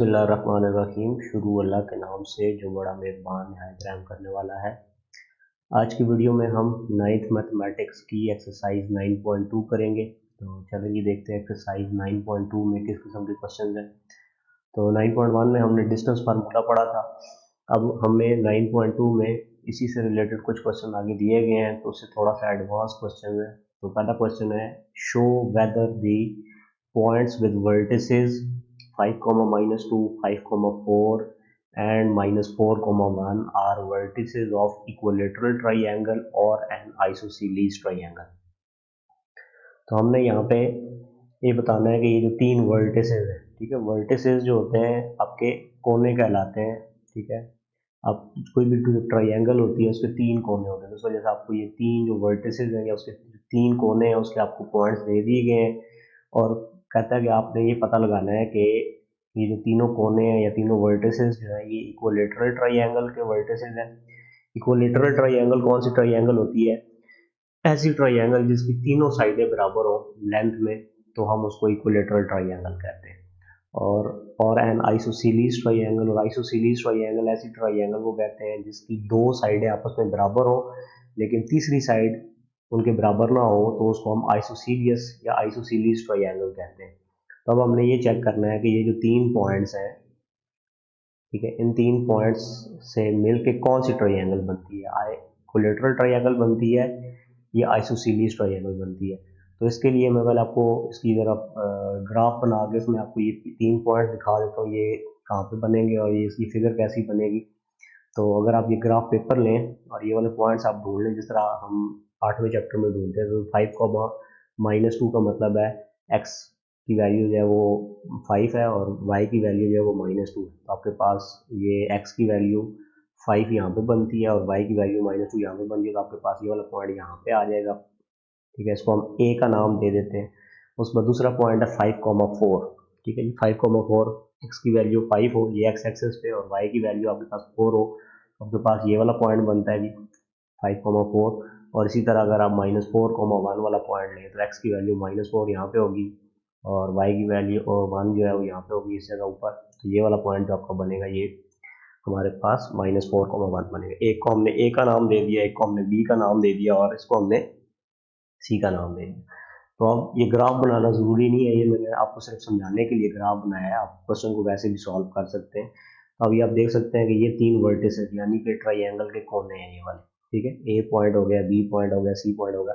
बिस्मिल्लाहिर्रहमानिर्रहीम। शुरू अल्लाह के नाम से जो बड़ा मेहरबान निहायत रहम करने वाला है। आज की वीडियो में हम नाइन्थ मैथमेटिक्स की एक्सरसाइज 9.2 करेंगे। तो चलिए देखते हैं एक्सरसाइज 9.2 में किस किस्म के क्वेश्चन हैं। तो 9.1 में हमने डिस्टेंस फार्मूला पढ़ा था। अब हमें 9.2 में इसी से रिलेटेड कुछ क्वेश्चन आगे दिए गए हैं, तो उससे थोड़ा सा एडवांस क्वेश्चन है। तो पहला क्वेश्चन है, show weather the points with vertices 5, -2, 5, 4 and -4, 1 are vertices of equilateral triangle or an isosceles triangle। तो हमने यहाँ पे ये बताना है कि ये जो तीन वर्टिसेस हैं, ठीक है, वर्टिसेस जो होते हैं आपके कोने कहलाते हैं, ठीक है। अब कोई भी ट्रायंगल होती है उसके तीन कोने होते हैं, तो इस वजह से आपको ये तीन जो वर्टिसेस हैं या उसके तीन कोने हैं उसके आपको पॉइंट्स दे दिए गए हैं। और कहता है कि आपने ये पता लगाना है कि ये जो तीनों कोने हैं या तीनों वर्टिसेस जो है ये इक्विलेटरल ट्रायंगल के वर्टिसेस हैं। इक्विलेटरल ट्रायंगल कौन सी ट्रायंगल होती है? ऐसी ट्रायंगल जिसकी तीनों साइडें बराबर हो लेंथ में, तो हम उसको इक्विलेटरल ट्रायंगल कहते हैं। और एन आइसोसीलीज ट्रायंगल, और आइसोसीलीज ट्रायंगल ऐसी ट्रायंगल को कहते हैं जिसकी दो साइडें आपस में बराबर हो लेकिन तीसरी साइड उनके बराबर ना हो, तो उसको हम आइसोसीलियस या आइसोसीलीज ट्रायंगल कहते हैं। तो अब हमने ये चेक करना है कि ये जो तीन पॉइंट्स हैं, ठीक है, इन तीन पॉइंट्स से मिलके कौन सी ट्रायंगल बनती है? इक्विलेटरल ट्रायंगल बनती है या आइसोसीलीज ट्रायंगल बनती है? तो इसके लिए मैं पहले आपको इसकी ज़रा ग्राफ बना के इसमें आपको ये तीन पॉइंट्स दिखा देता हूँ, ये कहाँ पे बनेंगे और ये इसकी फिगर कैसी बनेगी। तो अगर आप ये ग्राफ पेपर लें और ये वाले पॉइंट्स आप ढूंढ लें, जिस तरह हम 8वें चैप्टर में ढूंढते हैं, तो 5, -2 का मतलब है एक्स की वैल्यू जो है वो 5 है और वाई की वैल्यू जो है वो -2 है। तो आपके पास ये एक्स की वैल्यू 5 यहाँ पे बनती है और वाई की वैल्यू -2 यहाँ पे बनती है, तो आपके पास ये वाला पॉइंट यहाँ पे आ जाएगा, ठीक है। इसको हम ए का नाम दे देते हैं। उसमें दूसरा पॉइंट है 5, 4, ठीक है जी। 5, 4 एक्स की वैल्यू 5 हो ये एक्स एक्सेस पे और वाई की वैल्यू आपके पास 4 हो, तो आपके पास ये वाला पॉइंट बनता है जी 5, 4। और इसी तरह अगर आप -4, 1 वाला पॉइंट लें तो एक्स की वैल्यू -4 यहाँ पे होगी और वाई की वैल्यू 1 जो है वो यहाँ पे होगी इस जगह ऊपर। तो ये वाला पॉइंट जो आपका बनेगा ये हमारे पास -4, 1 बनेगा। एक को हमने ए का नाम दे दिया, एक को हमने बी का नाम दे दिया और इसको हमने सी का नाम दे दिया। तो अब ये ग्राफ बनाना ज़रूरी नहीं है, ये मैंने आपको सिर्फ समझाने के लिए ग्राफ बनाया है, आप क्वेश्चन को वैसे भी सॉल्व कर सकते हैं। तो अभी आप देख सकते हैं कि ये तीन वर्टिसेस यानी कि ट्रायंगल के कोने हैं ये वाले, ठीक है। ए पॉइंट हो गया, बी पॉइंट हो गया, सी पॉइंट हो गया।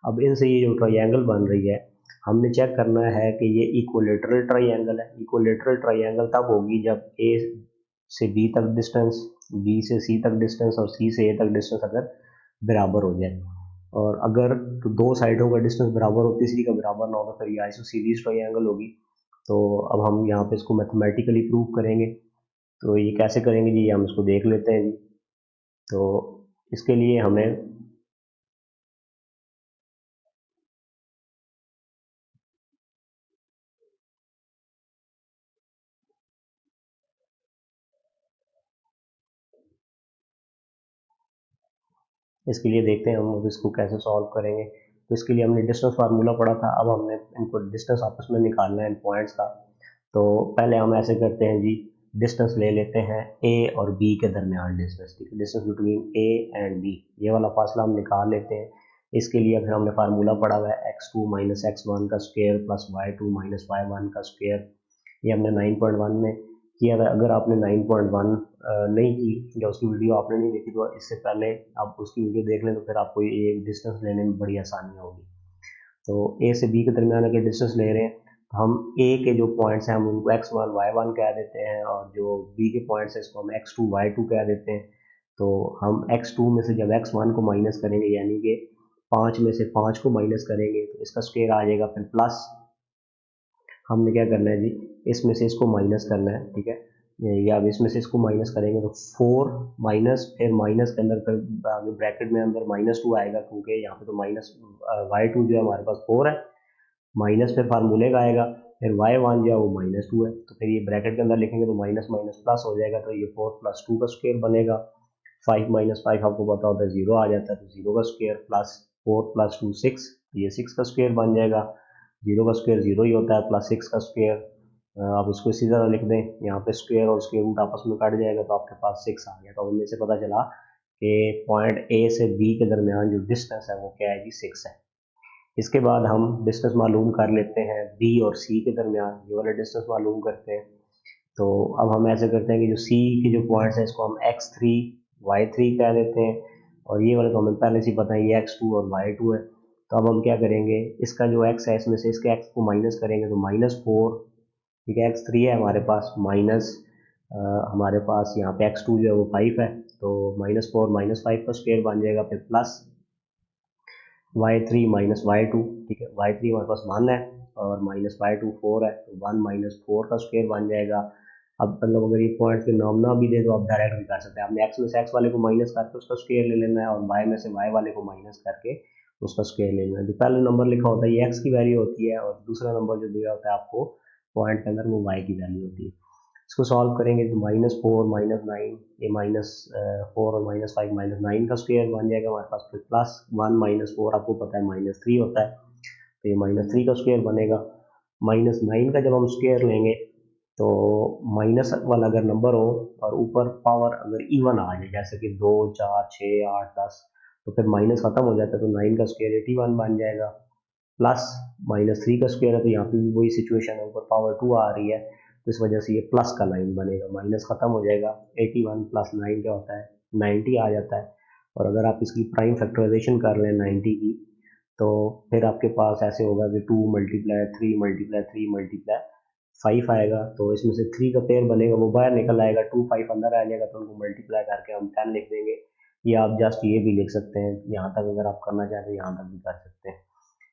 अब इनसे ये जो ट्रायंगल बन रही है, हमने चेक करना है कि ये इक्विलेटरल ट्रायंगल है। इक्विलेटरल ट्रायंगल तब होगी जब ए से बी तक डिस्टेंस, बी से सी तक डिस्टेंस और सी से ए तक डिस्टेंस अगर बराबर हो जाए। और अगर तो दो साइडों का डिस्टेंस बराबर हो, तीसरी का बराबर ना हो, तो फिर ये आइसोसीलीज ट्रायंगल होगी। तो अब हम यहाँ पे इसको मैथमेटिकली प्रूव करेंगे। तो ये कैसे करेंगे जी, हम इसको देख लेते हैं जी। तो इसके लिए हमें इसके लिए देखते हैं हम अब इसको कैसे सॉल्व करेंगे। तो इसके लिए हमने डिस्टेंस फार्मूला पढ़ा था, अब हमने इनको डिस्टेंस आपस में निकालना है इन पॉइंट्स का। तो पहले हम ऐसे करते हैं जी, डिस्टेंस ले लेते हैं ए और बी के दरमियान डिस्टेंस, ठीक है, distance between A and B, ये वाला फासला हम निकाल लेते हैं। इसके लिए फिर हमने फार्मूला पढ़ा हुआ है x2 - x1 का स्क्वायर प्लस y2 - y1 का स्क्वायर। ये हमने 9.1 में किया था। अगर आपने 9.1 नहीं की या उसकी वीडियो आपने नहीं देखी, तो इससे पहले आप उसकी वीडियो देख लें, तो फिर आपको ये डिस्टेंस लेने में बड़ी आसानी होगी। तो ए से बी के दरमियान अगर डिस्टेंस ले रहे हैं, तो हम ए के जो पॉइंट्स हैं हम उनको x1 y1 कह देते हैं और जो बी के पॉइंट्स हैं इसको हम x2 y2 कह देते हैं। तो हम x2 में से जब x1 को माइनस करेंगे यानी कि 5 में से 5 को माइनस करेंगे तो इसका स्क्वायर आ जाएगा, फिर प्लस हमने क्या करना है जी, इसमें से इसको माइनस करना है, ठीक है। या अब इसमें से इसको माइनस करेंगे तो 4 माइनस, फिर माइनस के अंदर फिर आगे ब्रैकेट में अंदर -2 आएगा, क्योंकि यहाँ पे तो माइनस y2 जो है हमारे पास 4 है, माइनस फिर फार्मूले का आएगा, फिर y1 जो है वो -2 है, तो फिर ये ब्रैकेट के अंदर लिखेंगे तो माइनस माइनस प्लस हो जाएगा, तो ये 4 + 2 का स्क्वायर बनेगा। 5 - 5 आपको पता होता है 0 आ जाता है, तो 0 का स्क्वायर प्लस 4 + 2 6, ये 6 का स्क्वायर बन जाएगा। 0 का स्क्वायर 0 ही होता है, प्लस 6 का स्क्वायर आप इसको इसी तरह लिख दें, यहाँ पे स्क्वायर और स्क्वायर रूट आपस में कट जाएगा तो आपके पास 6 आ गया। तो उनमें से पता चला कि पॉइंट ए से बी के दरमियान जो डिस्टेंस है वो क्या है जी 6 है। इसके बाद हम डिस्टेंस मालूम कर लेते हैं बी और सी के दरमियान, ये वाला डिस्टेंस मालूम करते हैं। तो अब हम ऐसे करते हैं कि जो सी के जो पॉइंट्स हैं इसको हम x3 y3 कह देते हैं, और ये वाला तो हमें पहले से पता है ये x2 और y2 है। तो अब हम क्या करेंगे, इसका जो x है इसमें से इसके x को माइनस करेंगे तो -4, ठीक है, x3 है हमारे पास, माइनस हमारे पास यहाँ पे x2 जो है वो 5 है, तो -4 -5 का स्क्वायर बन जाएगा, फिर प्लस y3 माइनस y2, ठीक है, y3 हमारे पास 1 है और माइनस y2 4 है, तो 1 माइनस 4 का स्क्वायर बन जाएगा। अब मतलब अगर ये पॉइंट्स के नाम ना भी दे तो आप डायरेक्ट भी कर सकते हैं, आपने x में से x वाले को माइनस करके उसका स्क्वायर ले लेना है और y में से y वाले को माइनस करके उसका स्क्वायर ले लेना है। जो पहले नंबर लिखा होता है ये x की वैल्यू होती है और दूसरा नंबर जो दिया होता है आपको पॉइंट के अंदर वो y की वैल्यू होती है। इसको सॉल्व करेंगे तो -4 -9, ये -4 और -5 -9 का स्क्वायर बन जाएगा हमारे पास, फिर +1 -4 आपको पता है -3 होता है, तो ये -3 का स्क्वायर बनेगा। -9 का जब हम स्क्वायर लेंगे तो माइनस वाला अगर नंबर हो और ऊपर पावर अगर इवन आ जाए जैसे कि 2 4 6 8 10, तो फिर माइनस खत्म हो जाता है, तो 9 का स्क्वायर 81 बन जाएगा। प्लस -3 का स्क्वायर है तो यहाँ पे भी वही सिचुएशन है, ऊपर पावर 2 आ रही है तो इस वजह से ये प्लस का लाइन बनेगा, माइनस खत्म हो जाएगा, 81 + 9 क्या होता है 90 आ जाता है। और अगर आप इसकी प्राइम फैक्टराइजेशन कर लें 90 की, तो फिर आपके पास ऐसे होगा कि 2 × 3 × 3 × 5 आएगा, तो इसमें से 3 का पेयर बनेगा वो बाहर निकल आएगा, 2 5 अंदर आ जाएगा तो उनको मल्टीप्लाई करके हम 10 लिख देंगे। या आप जस्ट ये भी लिख सकते हैं, यहाँ तक अगर आप करना चाहते हैं यहाँ तक भी कर सकते हैं।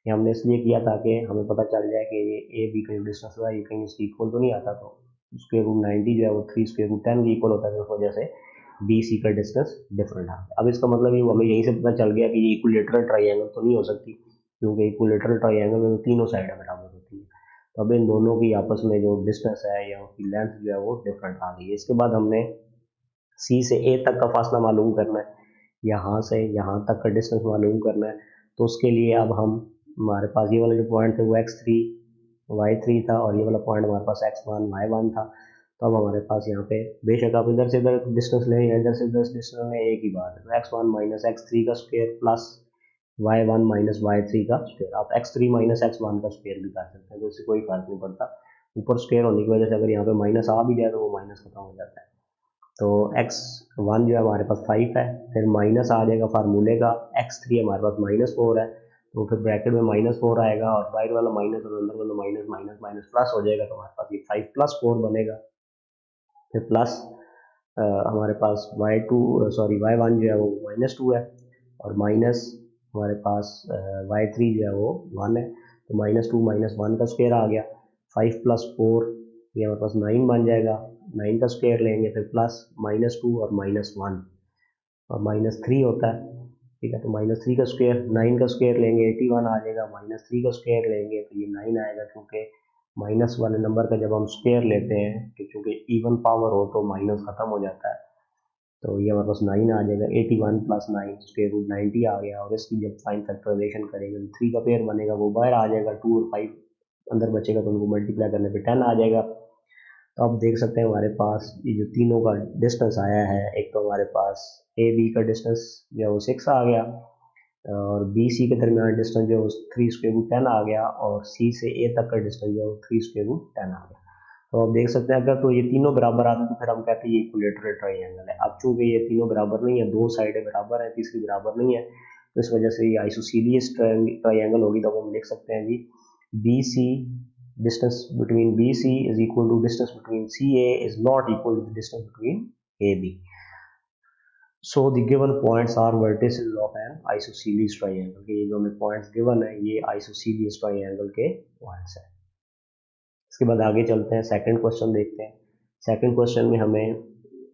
ये हमने इसलिए किया ताकि हमें पता चल जाए कि ये ए बी का जो डिस्टेंस है ये कहीं इसके इक्वल तो नहीं आता, तो √90 जो है वो 3 √10 के इक्वल होता है, तो उस वजह से बी सी का डिस्टेंस डिफरेंट आ गया। अब इसका मतलब ये हमें यहीं से पता चल गया कि ये इक्विलेटरल ट्राइंगल तो नहीं हो सकती, क्योंकि इक्विलेटरल ट्राइंगल में तीनों साइडें बराबर होती है। तो अब इन दोनों की आपस में जो डिस्टेंस है या उसकी लेंथ जो है वो डिफरेंट आ गई है। इसके बाद हमने सी से ए तक का फासला मालूम करना है, यहाँ से यहाँ तक का डिस्टेंस मालूम करना है। तो उसके लिए अब हम हमारे पास ये वाला जो पॉइंट थे वो x3 y3 था और ये वाला पॉइंट हमारे पास x1 y1 था। तो अब हमारे पास यहाँ पे बेशक आप इधर से इधर डिस्टेंस लें या इधर से इधर डिस्टेंस लें, एक ही बात है, तो x1 - x3 का स्क्वायर प्लस y1 - y3 का स्क्वायर, आप x3 - x1 का स्क्वायर भी कर सकते हैं, तो इससे कोई फर्क नहीं पड़ता। ऊपर स्क्वायर होने की वजह से अगर यहाँ पे माइनस आ भी जाए तो वो माइनस खत्म हो जाता है। तो x1 जो है हमारे पास 5 है, फिर माइनस आ जाएगा फार्मूले का, x3 हमारे पास -4 है, तो फिर ब्रैकेट में -4 आएगा और बाहर वाला माइनस और अंदर वाला माइनस माइनस माइनस प्लस हो जाएगा, तो हमारे पास ये 5 + 4 बनेगा। फिर प्लस हमारे पास y1 जो है वो -2 है और माइनस हमारे पास y3 जो है वो 1 है, तो -2 - 1 का स्क्वायर आ गया, 5 + 4 ये हमारे पास 9 बन जाएगा, 9 का स्क्वायर लेंगे, फिर प्लस -2 और -1 और -3 होता है, ठीक है, तो -3 का स्क्वायर, 9 का स्क्वायर लेंगे 81 आ जाएगा, -3 का स्क्वायर लेंगे तो ये 9 आएगा, क्योंकि माइनस वाले नंबर का जब हम स्क्वायर लेते हैं कि चूँकि इवन पावर हो तो माइनस खत्म हो जाता है, तो ये हमारे पास 9 आ जाएगा, 81 + 9 √90 आ गया। और इसकी जब फाइन फैक्टराइजेशन करेंगे तो 3 का पेयर बनेगा वो बाहर आ जाएगा, 2 और 5 अंदर बचेगा तो उनको मल्टीप्लाई करने पे 10 आ जाएगा। तो आप देख सकते हैं हमारे पास ये जो तीनों का डिस्टेंस आया है, एक तो हमारे पास ए बी का डिस्टेंस जो है वो 6 आ गया और बी सी के दरमियान डिस्टेंस जो है वो 3√10 आ गया और सी से ए तक का डिस्टेंस जो है वो 3√10 आ गया। तो आप देख सकते हैं अगर तो ये तीनों बराबर आते हैं तो फिर हम कहते हैं ये इक्विलेटरल ट्राइंगल है। अब चूंकि ये तीनों बराबर नहीं है, दो साइडें बराबर है, तीसरी बराबर नहीं है, तो इस वजह से ये आइसोसीलियस ट्राइंगल होगी। तो हम लिख सकते हैं जी B C distance between BC is equal to distance between CA is not equal to the distance between AB. So the given points are vertices of an isosceles triangle। ये जो हमें points given है ये isosceles triangle के points है। इसके बाद आगे चलते हैं, सेकंड क्वेश्चन देखते हैं। सेकंड क्वेश्चन में हमें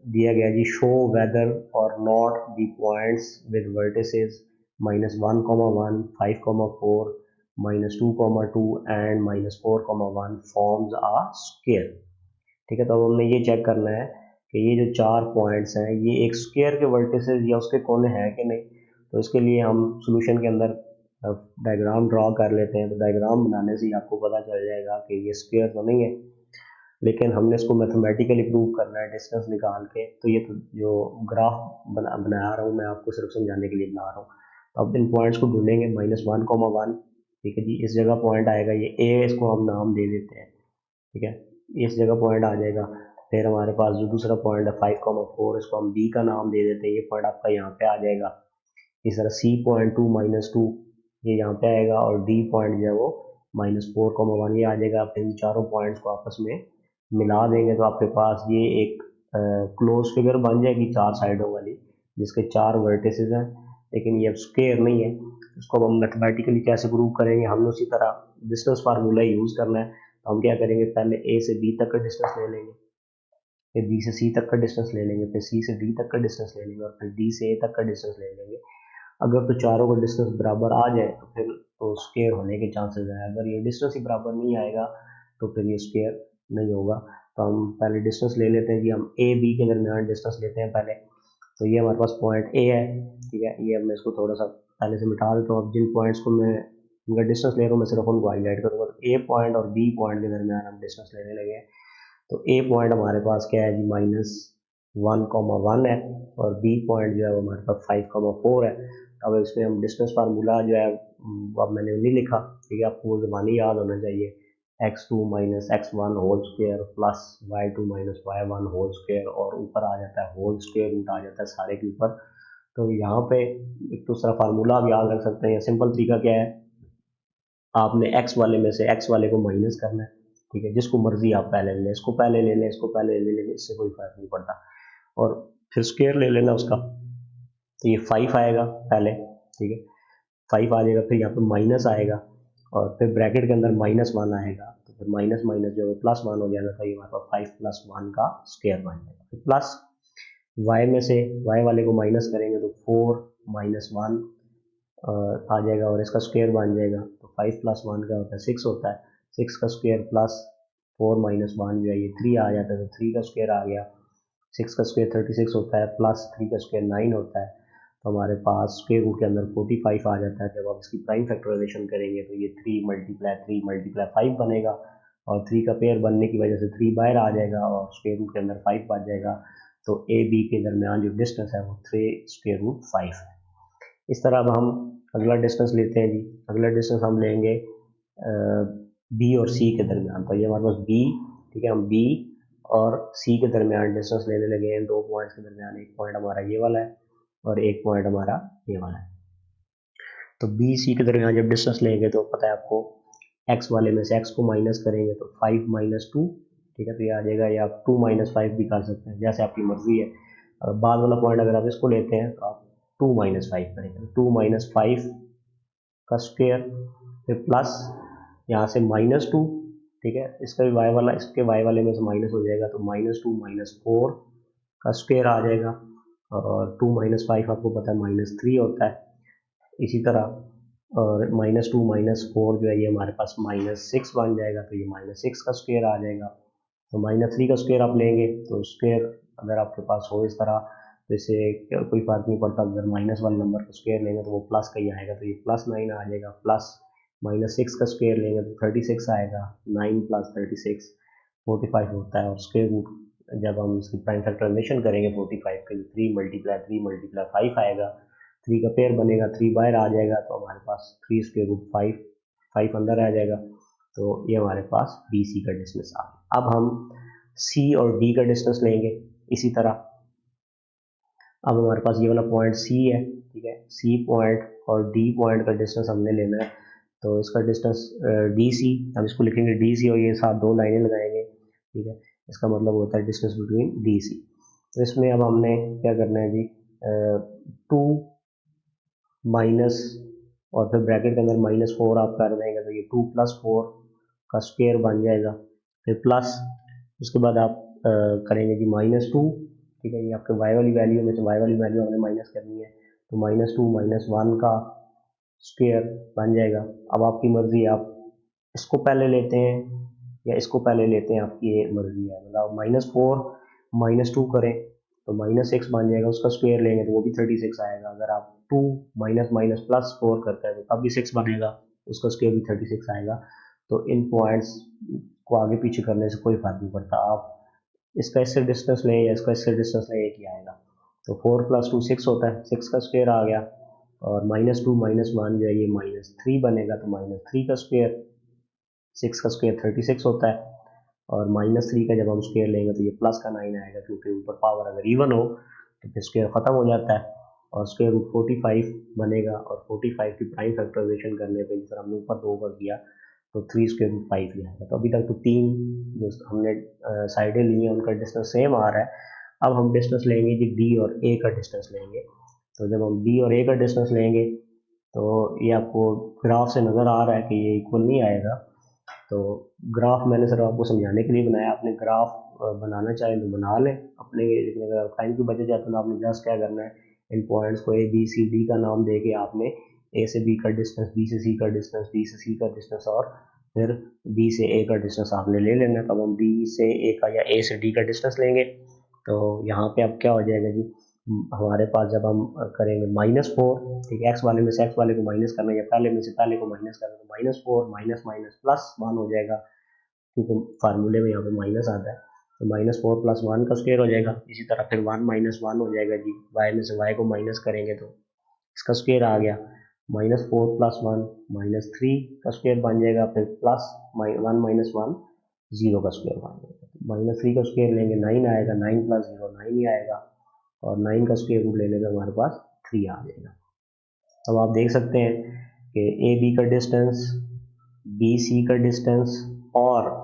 दिया गया जी show whether or not the points with vertices -1, 1, 5, 4, -2, 2 and -4, 1 forms a square. ठीक है, तो अब हमने ये चेक करना है कि ये जो चार पॉइंट्स हैं ये एक स्क्वायर के वर्टिसेस या उसके कोने हैं कि नहीं। तो इसके लिए हम सॉल्यूशन के अंदर डायग्राम ड्रॉ कर लेते हैं। तो डायग्राम बनाने से ही आपको पता चल जाएगा कि ये स्क्वायर तो नहीं है। लेकिन हमने इसको मैथमेटिकली प्रूव करना है डिस्टेंस निकाल के। तो ये तो जो ग्राफ बना रहा हूँ मैं आपको सिर्फ समझाने के लिए बना रहा हूँ। तो अब इन पॉइंट्स को ढूंढेंगे, -1, 1, ठीक है जी। इस जगह पॉइंट आएगा ये ए, इसको हम नाम दे देते हैं, ठीक है। इस जगह पॉइंट आ जाएगा। फिर हमारे पास जो दूसरा पॉइंट है 5,4, इसको हम बी का नाम दे देते हैं, ये पॉइंट आपका यहाँ पे आ जाएगा। इस तरह सी पॉइंट 2, -2 ये यहाँ पे आएगा, और डी पॉइंट जो है वो -4,1 ये आ जाएगा। आप इन चारों पॉइंट्स को आपस में मिला देंगे तो आपके पास ये एक क्लोज फिगर बन जाएगी 4 साइडों वाली, जिसके 4 वर्टिसेस हैं। लेकिन ये अब स्क्वायर नहीं है, इसको अब हम मैथमेटिकली कैसे प्रूव करेंगे, हमने उसी तरह डिस्टेंस फार्मूला यूज़ करना है। तो हम क्या करेंगे, पहले ए से बी तक का डिस्टेंस ले लेंगे, फिर बी से सी तक का डिस्टेंस ले लेंगे, फिर सी से डी तक का डिस्टेंस ले लेंगे, और फिर डी से ए तक का डिस्टेंस ले लेंगे। अगर तो चारों का डिस्टेंस बराबर आ जाए तो फिर तो स्क्वायर होने के चांसेस हैं। अगर ये डिस्टेंस ही बराबर नहीं आएगा तो फिर ये स्क्वायर नहीं होगा। तो हम पहले डिस्टेंस ले लेते हैं कि हम ए बी के दरमियान डिस्टेंस लेते हैं पहले। तो ये हमारे पास पॉइंट ए है, ठीक है। ये अब मैं इसको थोड़ा सा पहले से मिटा देता हूँ। अब जिन पॉइंट्स को मैं इनका डिस्टेंस ले रहा हूँ मैं सिर्फ उनको हाईलाइट करूँगा। तो ए पॉइंट और बी पॉइंट के दरमियान हम डिस्टेंस लेने लगे हैं। तो ए पॉइंट हमारे पास क्या है जी, -1,1 है, और बी पॉइंट जो है वो हमारे पास 5,4 है। अब इसमें हम डिस्टेंस फार्मूला जो है अब मैंने नहीं लिखा, ठीक है, आपको वो ज़बानी याद होना चाहिए। x2 - x1 whole square plus y2 - y1 whole square, और ऊपर आ जाता है होल स्क्वायर रूट आ जाता है सारे के ऊपर। तो यहाँ पे एक दूसरा फार्मूला आप याद रख सकते हैं। सिंपल तरीका क्या है, आपने x वाले में से x वाले को माइनस करना है, ठीक है। जिसको मर्जी आप पहले ले लें, इसको पहले ले लें, इसको पहले ले लें, इससे कोई फर्क नहीं पड़ता। और फिर स्क्वायर ले लेना उसका। तो ये 5 आएगा पहले, ठीक है, 5 आ जाएगा। फिर यहाँ पे माइनस आएगा, और फिर ब्रैकेट के अंदर -1 आएगा। तो फिर माइनस माइनस जो है +1 हो जाएगा। तो ये हमारे पास 5 + 1 का स्क्वायर बन जाएगा। फिर प्लस y में से y वाले को माइनस करेंगे तो 4 - 1 आ जाएगा, और इसका स्क्वायर बन जाएगा। तो 5 + 1 क्या होता है, 6 होता है। 6 का स्क्वायर प्लस 4 - 1 जो है ये 3 आ जाता है। तो 3 का स्क्वायर आ गया। 6 का स्क्वायर 36 होता है, प्लस 3 का स्क्वायर 9 होता है। तो हमारे पास स्क्वायर रूट के अंदर 45 आ जाता है। जब आप इसकी प्राइम फैक्टराइजेशन करेंगे तो ये 3 × 3 × 5 बनेगा, और 3 का पेयर बनने की वजह से 3 बाहर आ जाएगा, और स्क्वायर रूट के अंदर 5 बच जाएगा। तो ए बी के दरमियान जो डिस्टेंस है वो 3√5 है। इस तरह अब हम अगला डिस्टेंस लेते हैं जी। अगला डिस्टेंस हम लेंगे बी और सी के दरमियान। तो ये हमारे पास बी, ठीक है, हम बी और सी के दरमियान डिस्टेंस लेने लगे हैं। 2 पॉइंट्स के दरमियान एक पॉइंट हमारा ये वाला है, और एक पॉइंट हमारा ये वाला है। तो बी सी के दरमियान जब डिस्टेंस लेंगे तो पता है आपको, एक्स वाले में से एक्स को माइनस करेंगे तो 5 - 2, ठीक है। तो ये आ जाएगा, या आप 2 - 5 भी कर सकते हैं, जैसे आपकी मर्जी है। बाद वाला पॉइंट अगर आप इसको लेते हैं तो आप 2 - 5 करेंगे। 2 - 5 का स्क्वायर, फिर प्लस यहाँ से -2, ठीक है। इसका भी वाई वाला, इसके वाई वाले में से माइनस हो जाएगा। तो -2 - 4 का स्क्वायर आ जाएगा, और 2 - 5 आपको पता है -3 होता है। इसी तरह और -2 - 4 जो है ये हमारे पास -6 बन जाएगा। तो ये -6 का स्क्वायर आ जाएगा। तो -3 का स्क्वायर आप लेंगे तो स्क्वायर अगर आपके पास हो इस तरह, तो इससे कोई फर्क नहीं पड़ता। अगर माइनस वाले नंबर का स्क्वायर लेंगे तो वो प्लस का ही आएगा। तो ये +9 आ जाएगा। प्लस -6 का स्क्वायर लेंगे तो 36 आएगा। 9 + 36 45 होता है। और स्क्वायर रूट जब हम इसकी प्राइम फैक्टराइजेशन करेंगे 45 के, 3 × 3 × 5 आएगा। 3 का पेयर बनेगा, 3 बाहर आ जाएगा। तो हमारे पास 3√5, 5 अंदर आ जाएगा। तो ये हमारे पास बी सी का डिस्टेंस आ गया। अब हम सी और डी का डिस्टेंस लेंगे इसी तरह। अब हमारे पास ये वाला पॉइंट सी है, ठीक है। सी पॉइंट और डी पॉइंट का डिस्टेंस हमने लेना है। तो इसका डिस्टेंस डी सी, हम इसको लिखेंगे डी सी, और ये साथ 2 लाइनें लगाएंगे, ठीक है। इसका मतलब होता है डिस्टेंस बिटवीन डी सी। तो इसमें अब हमने क्या करना है जी, 2 माइनस, और फिर ब्रैकेट के अंदर -4 आप कर देंगे तो ये 2 + 4 का स्क्वायर बन जाएगा। फिर प्लस उसके बाद आप करेंगे जी -2, ठीक है। ये आपके y वाली वैल्यू में से y वाली वैल्यू हमने माइनस करनी है। तो -2 - 1 का स्क्वायर बन जाएगा। अब आपकी मर्जी, आप इसको पहले लेते हैं या इसको पहले लेते हैं, आपकी ये मर्जी है। मतलब -4 - 2 करें तो -6 बन जाएगा। उसका स्क्वायर लेंगे तो वो भी 36 आएगा। अगर आप 2 +4 करते हैं तो तब भी 6 बनेगा, उसका स्क्वायर भी 36 आएगा। तो इन पॉइंट्स को आगे पीछे करने से कोई फर्क नहीं पड़ता, आप इसका इससे डिस्टेंस लें या इसका इससे डिस्टेंस लें, एक ही आएगा। तो 4 + 2 6 होता है, 6 का स्क्वायर आ गया, और -2 -1 जो है ये -3 बनेगा, तो -3 का स्क्वायर, 6 का स्क्वायर 36 होता है, और -3 का जब हम स्क्वायर लेंगे तो ये प्लस का 9 आएगा, क्योंकि ऊपर पावर अगर इवन हो तो फिर स्क्वायर ख़त्म हो जाता है, और स्क्वायर रूट 45 बनेगा, और 45 की प्राइम फैक्टराइजेशन करने पे जिस हमने ऊपर 2 कर दिया तो 3 स्क्वायर रूट 5 ही आएगा। तो अभी तक तो 3 जो हमने साइडें ली हैं उनका डिस्टेंस सेम आ रहा है। अब हम डिस्टेंस लेंगे जी डी और ए का डिस्टेंस लेंगे। तो जब हम डी और ए का डिस्टेंस लेंगे तो ये आपको ग्राफ से नज़र आ रहा है कि ये इक्वल नहीं आएगा। तो ग्राफ मैंने सिर्फ आपको समझाने के लिए बनाया, आपने ग्राफ बनाना चाहें तो बना लें अपने, लेकिन अगर टाइम की बचत जाए तो आपने जस्ट क्या करना है, इन पॉइंट्स को ए बी सी डी का नाम दे के आपने ए से बी का डिस्टेंस, बी से सी का डिस्टेंस, डी से सी का डिस्टेंस, और फिर बी से ए का डिस्टेंस आपने ले लेना है। तब हम बी से ए का या ए से डी का डिस्टेंस लेंगे। तो यहाँ पे अब क्या हो जाएगा जी, हमारे पास जब हम करेंगे -4, ठीक है, एक्स वाले में से एक्स वाले को माइनस करना, या पहले में से पहले को माइनस करना, तो -4 माइनस माइनस प्लस 1 हो जाएगा, क्योंकि फार्मूले में यहाँ पे माइनस आता है। तो -4 + 1 का स्क्वायर हो जाएगा। इसी तरह फिर 1 - 1 हो जाएगा जी, y में से y को माइनस करेंगे तो इसका स्क्वायर आ गया, -4 + 1 -3 का स्क्वायर बन जाएगा, फिर प्लस 1 - 1 0 का स्क्वायर बन जाएगा। -3 का स्क्वायर लेंगे 9 आएगा, 9 + 0 9 ही आएगा, और 9 का स्क्वायर रूट लेने पर हमारे पास 3 आ जाएगा। अब आप देख सकते हैं कि ए बी का डिस्टेंस, बी सी का डिस्टेंस और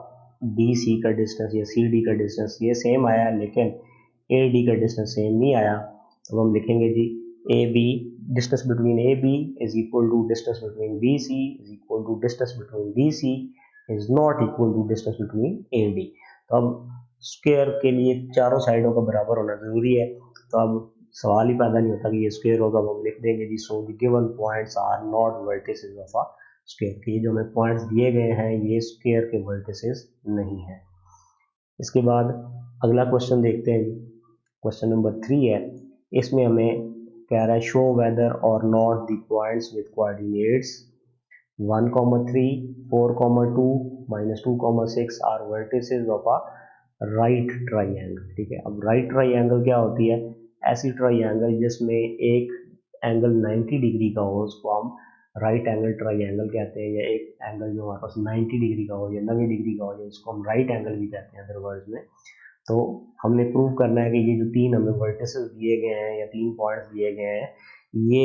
डी सी का डिस्टेंस या सी डी का डिस्टेंस ये सेम आया, लेकिन ए डी का डिस्टेंस सेम नहीं आया। तो हम लिखेंगे जी A B, distance between A B is equal to distance between B C is equal to distance between D C is not equal to distance between A D. तो अब square के लिए चारों साइडों का बराबर होना ज़रूरी है, तो अब सवाल ही पैदा नहीं होता कि ये स्क्वायर होगा। अब हम लिख देंगे जी so the given points are not vertices of a square, कि ये जो हमें पॉइंट्स दिए गए हैं ये स्क्वायर के वर्टिसेस नहीं है। इसके बाद अगला क्वेश्चन देखते हैं जी, क्वेश्चन नंबर 3 है। इसमें हमें कह रहा है show whether or not the points with coordinates 1, 3, 4, 2, -2, 6 are vertices of a right triangle. ठीक है, अब राइट ट्राइंगल क्या होती है, ऐसी ट्राइंगल जिसमें एक एंगल 90 डिग्री का हो उसको हम राइट एंगल ट्राइंगल कहते हैं, या एक एंगल जो हमारे पास 90 डिग्री का हो या 90 डिग्री का हो या इसको हम राइट एंगल भी कहते हैं अदर वर्ड्स में। तो हमने प्रूव करना है कि ये जो 3 हमें वर्टिसेस दिए गए हैं या 3 पॉइंट्स दिए गए हैं ये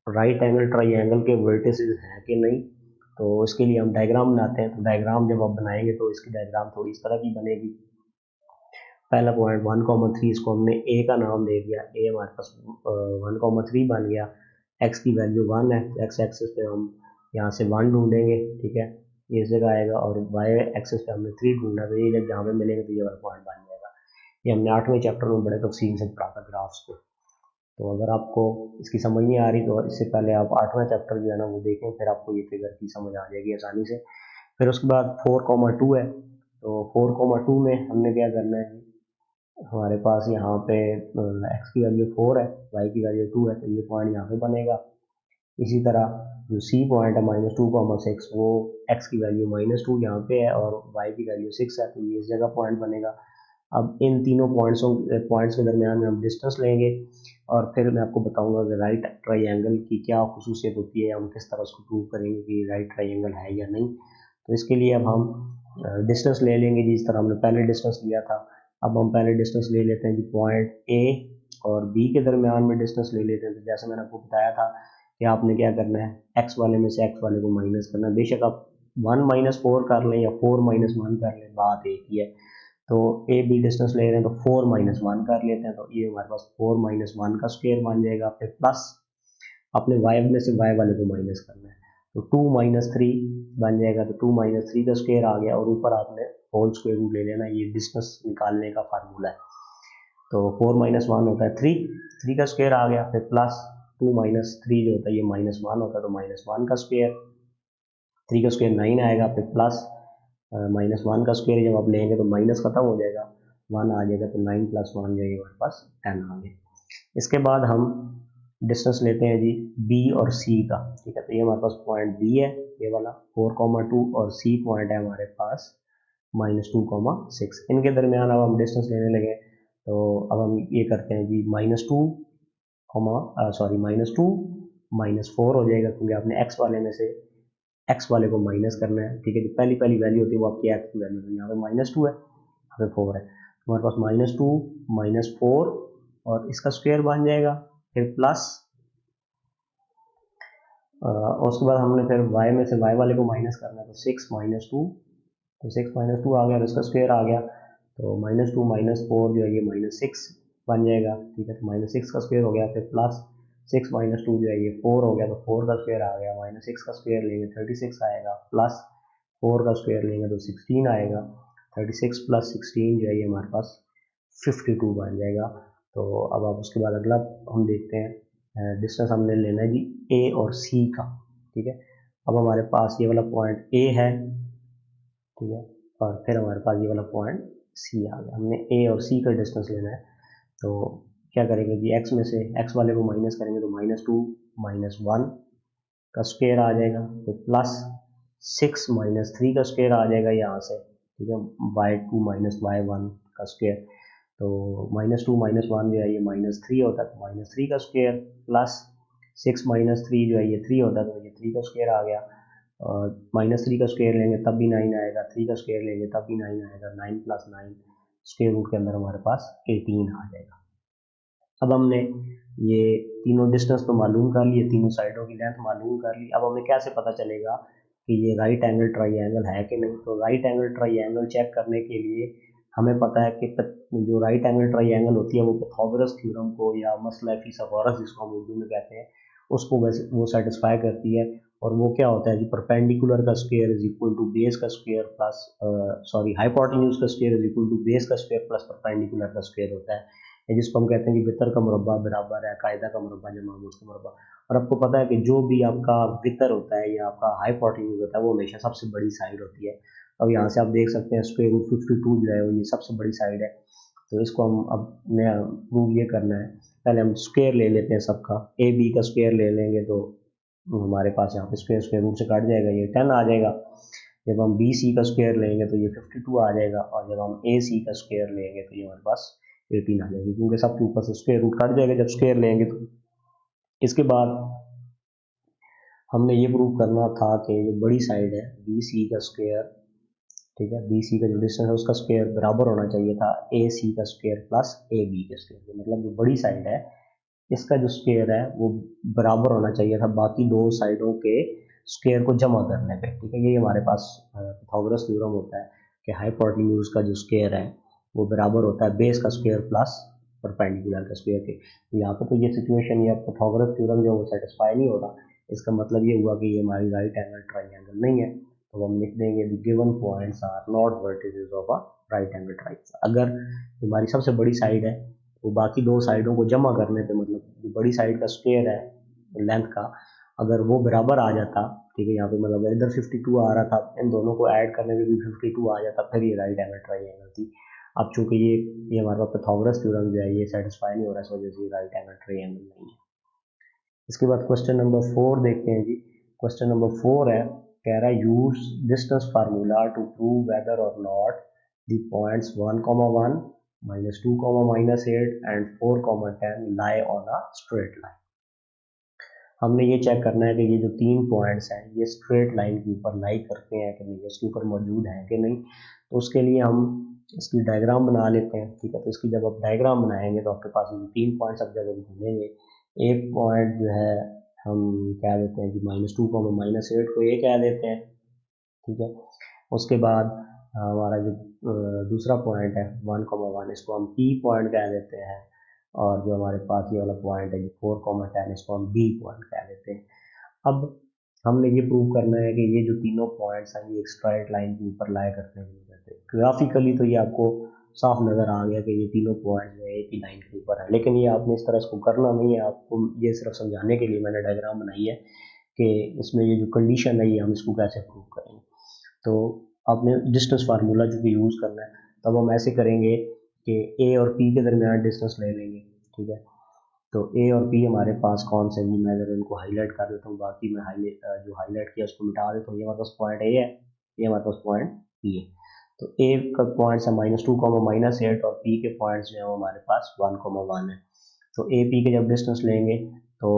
राइट एंगल ट्राइंगल के वर्टिसेस हैं कि नहीं। तो इसके लिए हम डायग्राम बनाते हैं। तो डायग्राम जब आप बनाएंगे तो इसकी डायग्राम थोड़ी इस तरह की बनेगी। पहला पॉइंट 1, 3, इसको हमने ए का नाम दे दिया, ए हमारे पास 1, 3 बन गया। एक्स की वैल्यू 1 है, एक्स एक्सिस पे हम यहाँ से 1 ढूंढेंगे, ठीक है, ये इस जगह आएगा, और वाई एक्सिस पे हमने 3 ढूंढना, तो ये जब जहाँ पे मिलेंगे तो ये वाला पॉइंट बन जाएगा। ये हमने 8वें चैप्टर में बड़े तफसील से पढ़ा था ग्राफ्स को। तो अगर आपको इसकी समझ नहीं आ रही तो इससे पहले आप 8वां चैप्टर जो है ना वो देखें, फिर आपको ये फिगर की समझ आ जाएगी आसानी से। फिर उसके बाद 4, 2 है। तो 4, 2 में हमने क्या करना है, हमारे पास यहाँ पे x की वैल्यू 4 है, y की वैल्यू 2 है, तो ये पॉइंट यहाँ पे बनेगा। इसी तरह जो C पॉइंट है -2, 6, वो x की वैल्यू -2 यहाँ पे है और y की वैल्यू 6 है, तो ये इस जगह पॉइंट बनेगा। अब इन तीनों पॉइंट्स के दरमियान में हम डिस्टेंस लेंगे, और फिर मैं आपको बताऊंगा कि राइट ट्राइंगल की क्या खुसूसियत होती है, हम किस तरह उसको प्रूव करेंगे कि राइट ट्राइंगल है या नहीं। तो इसके लिए अब हम डिस्टेंस ले लेंगे, जिस तरह हमने पहले डिस्टेंस लिया था। अब हम पहले डिस्टेंस ले लेते हैं कि पॉइंट ए और बी के दरमियान में डिस्टेंस ले लेते हैं। तो जैसे मैंने आपको बताया था कि आपने क्या करना है, एक्स वाले में से एक्स वाले को माइनस करना है। बेशक आप 1 - 4 कर लें या 4 - 1 कर लें, बात एक ही है। तो ए बी डिस्टेंस ले रहे हैं तो 4 - 1 कर लेते हैं, तो ये हमारे पास 4 - 1 का स्क्वायर बन जाएगा। फिर प्लस अपने y में से y वाले को माइनस करना है, तो 2 - 3 बन जाएगा। तो 2 - 3 का स्क्वायर आ गया, और ऊपर आपने होल स्क्वायर रूट ले लेना, ये डिस्टेंस निकालने का फार्मूला है। तो 4 - 1 होता है 3 का स्क्वायर आ गया। फिर प्लस 2 - 3 जो होता है ये -1 होता है, तो -1 का स्क्वायर, 3 का स्क्वायर 9 आएगा। फिर प्लस -1 का स्क्वायर जब आप लेंगे तो माइनस खत्म हो जाएगा, 1 आ जाएगा, तो 9 + 1 जो है हमारे पास 10 आ गया। इसके बाद हम डिस्टेंस लेते हैं जी बी और सी का, ठीक है। तो ये हमारे पास पॉइंट बी है, ये वाला 4, 2, और सी पॉइंट है हमारे पास -2,6। इनके दरमियान अब हम डिस्टेंस लेने लगे, तो अब हम ये करते हैं जी -2, -2 -4 हो जाएगा, क्योंकि आपने x वाले में से x वाले को माइनस करना है। ठीक है, जो पहली पहली वैल्यू होती है वो आपकी x की वैल्यू होती है। यहाँ पे -2 है, यहाँ पे 4 है, हमारे पास -2 -4 और इसका स्क्वायर बन जाएगा, फिर प्लस और उसके बाद हमने फिर y में से y वाले को माइनस करना है, तो 6 -2, तो 6 -2 आ गया और इसका स्क्वायर आ गया, तो -2 -4 जो है ये -6 बन जाएगा। ठीक है, तो -6 का स्क्वायर हो गया, फिर प्लस 6 -2 जो है ये 4 हो गया, तो 4 का स्क्वायर आ गया, -6 का स्क्वायर लेंगे 36 आएगा, प्लस 4 का स्क्वायर लेंगे तो 16 आएगा, 36 + 16 जो है ये हमारे पास 52 बन जाएगा। तो अब आप उसके बाद अगला हम देखते हैं, डिस्टेंस हमने लेना है जी ए और सी का। ठीक है, अब हमारे पास ये वाला पॉइंट ए है, ठीक है, और फिर हमारे पास ये वाला पॉइंट सी आ गया। हमने ए और सी का डिस्टेंस लेना है, तो क्या करेंगे जी, एक्स में से एक्स वाले को माइनस करेंगे तो -2 -1 का स्क्वायर आ जाएगा, तो प्लस 6 -3 का स्क्वायर आ जाएगा यहाँ से। ठीक है, y2 - y1 का स्क्वायर, तो -2 -1 जो है ये -3 होता है, तो -3 का स्क्वायर, प्लस 6 -3 जो है ये 3 होता है, तो ये 3 का स्क्वायर आ गया, और -3 का स्क्वायर लेंगे तब भी 9 आएगा, 3 का स्क्वायर लेंगे तब भी 9 आएगा, 9 + 9 स्क्वायर रूट के अंदर हमारे पास 18 आ जाएगा। अब हमने ये तीनों डिस्टेंस तो मालूम कर लिए, तीनों साइडों की लेंथ मालूम कर ली। अब हमें कैसे पता चलेगा कि ये राइट एंगल ट्राइंगल है कि नहीं? तो राइट एंगल ट्राइंगल चेक करने के लिए हमें पता है कि जो राइट एंगल ट्राइंगल होती है वो पाइथागोरस थ्योरम को, या मसला फिसागोरस जिसको हम उर्दू में कहते हैं, उसको वैसे वो सेटिस्फाई करती है। और वो क्या होता है जी, परपेंडिकुलर का square is equal to base का स्क्वायर प्लस हाइपोटेन्यूज का square is equal to base का स्क्वायर प्लस परपेंडिकुलर का स्क्वायर होता है, जिसको हम कहते हैं कि वितर का मुरब्बा बराबर है कायदा का मुरब्बा जमा मूज का मुरब्बा। और आपको पता है कि जो भी आपका वितर होता है या आपका हाइपोटेन्यूज होता है वो हमेशा सबसे बड़ी साइड होती है। अब यहाँ से आप देख सकते हैं स्क्वायर रूट 52 जो है वो ये सबसे बड़ी साइड है। तो इसको हम अब नया प्रूव ये करना है, पहले हम स्क्वायर ले लेते हैं सबका, ए बी का स्क्वायर ले लेंगे तो हमारे पास यहाँ पे स्क्वायर स्क्वायर रूट से काट जाएगा, ये 10 आ जाएगा। जब हम बी सी का स्क्वायर लेंगे तो ये 52 आ जाएगा, और जब हम ए सी का स्क्वायर लेंगे तो ये हमारे पास 18 आ जाएगी, क्योंकि सबके ऊपर से स्क्वायर रूट कट जाएगा जब स्क्वायर लेंगे तो। इसके बाद हमने ये प्रूव करना था कि जो बड़ी साइड है बी सी का स्क्वायर, ठीक है, बी सी का जो डिस्टेंस है उसका स्क्वायर बराबर होना चाहिए था ए सी का स्क्वायर प्लस ए बी के स्क्वायर। मतलब जो बड़ी साइड है इसका जो स्क्वायर है वो बराबर होना चाहिए था बाकी दो साइडों के स्क्वायर को जमा करने पे। ठीक है, ये हमारे पास पाइथागोरस थ्योरम होता है कि हाइपोटेन्यूज का जो स्क्वायर है वो बराबर होता है बेस का स्क्वायर प्लस परपेंडिकुलर का स्क्वायर के। यहाँ पे तो ये सिचुएशन या पाइथागोरस थ्योरम जो वो सेटिस्फाई नहीं हो रहा, इसका मतलब ये हुआ कि ये हमारी राइट एंगल ट्राइंगल नहीं है। तो हम लिख देंगे the given points are not vertices of a right angle triangle. अगर हमारी सबसे बड़ी साइड है वो बाकी दो साइडों को जमा करने पे, मतलब जो बड़ी साइड का स्क्वायर है लेंथ का, अगर वो बराबर आ जाता, ठीक है, यहाँ पे मतलब इधर 52 आ रहा था, इन दोनों को ऐड करने पे भी 52 आ जाता, फिर ये राइट एंगल ट्राइंगल थी। अब चूंकि ये हमारे पास पाइथागोरस थ्योरम जो है ये सेटिस्फाई नहीं हो रहा है, इस वजह से ये राइट एंगल ट्राइंगल नहीं है। इसके बाद क्वेश्चन नंबर 4 देखते हैं जी। क्वेश्चन नंबर 4 है, कह रहा है use distance formula to prove whether or not the points 1,1 -2, -8 and 4, 10 lie on a straight line. हमने ये चेक करना है कि ये जो तीन पॉइंट्स हैं ये स्ट्रेट लाइन के ऊपर लाई करते हैं कि नहीं, इसके ऊपर मौजूद हैं कि नहीं। तो उसके लिए हम इसकी डायग्राम बना लेते हैं। ठीक है, तो इसकी जब आप डायग्राम बनाएंगे तो आपके पास ये तीन पॉइंट्स अब जब ढूंढेंगे, एक पॉइंट जो है हम क्या देते हैं कि -2, -8 को ये कह देते हैं। ठीक है, उसके बाद हमारा जो दूसरा पॉइंट है 1,1 इसको हम पी पॉइंट कह देते हैं, और जो हमारे पास ये वाला पॉइंट है 4, 10 इसको हम बी पॉइंट कह देते हैं। अब हमने ये प्रूव करना है कि ये जो तीनों पॉइंट्स हैं ये एक स्ट्राइट लाइन के ऊपर लाया करते हैं। ग्राफिकली तो ये आपको साफ नज़र आ गया कि ये तीनों पॉइंट्स जो है एक ही लाइन के ऊपर है, लेकिन ये आपने इस तरह इसको करना नहीं है, आपको ये सिर्फ समझाने के लिए मैंने डायग्राम बनाई है कि इसमें ये जो कंडीशन है ये हम इसको कैसे प्रूव करेंगे। तो आपने डिस्टेंस फार्मूला जो कि यूज़ करना है, तब हम ऐसे करेंगे कि ए और पी के दरमियान डिस्टेंस ले लेंगे। ठीक है, तो ए और पी हमारे पास कौन से हैं, मैं अगर इनको हाईलाइट कर देता हूँ, बाकी मैं जो हाईलाइट किया उसको मिटा देता हूँ। ये हमारे पास पॉइंट ए है, ये हमारे पास पॉइंट पी है। तो ए का पॉइंट्स है -2, -8 और पी के पॉइंट्स जो है वो हमारे पास 1, 1 है। तो ए पी के जब डिस्टेंस लेंगे तो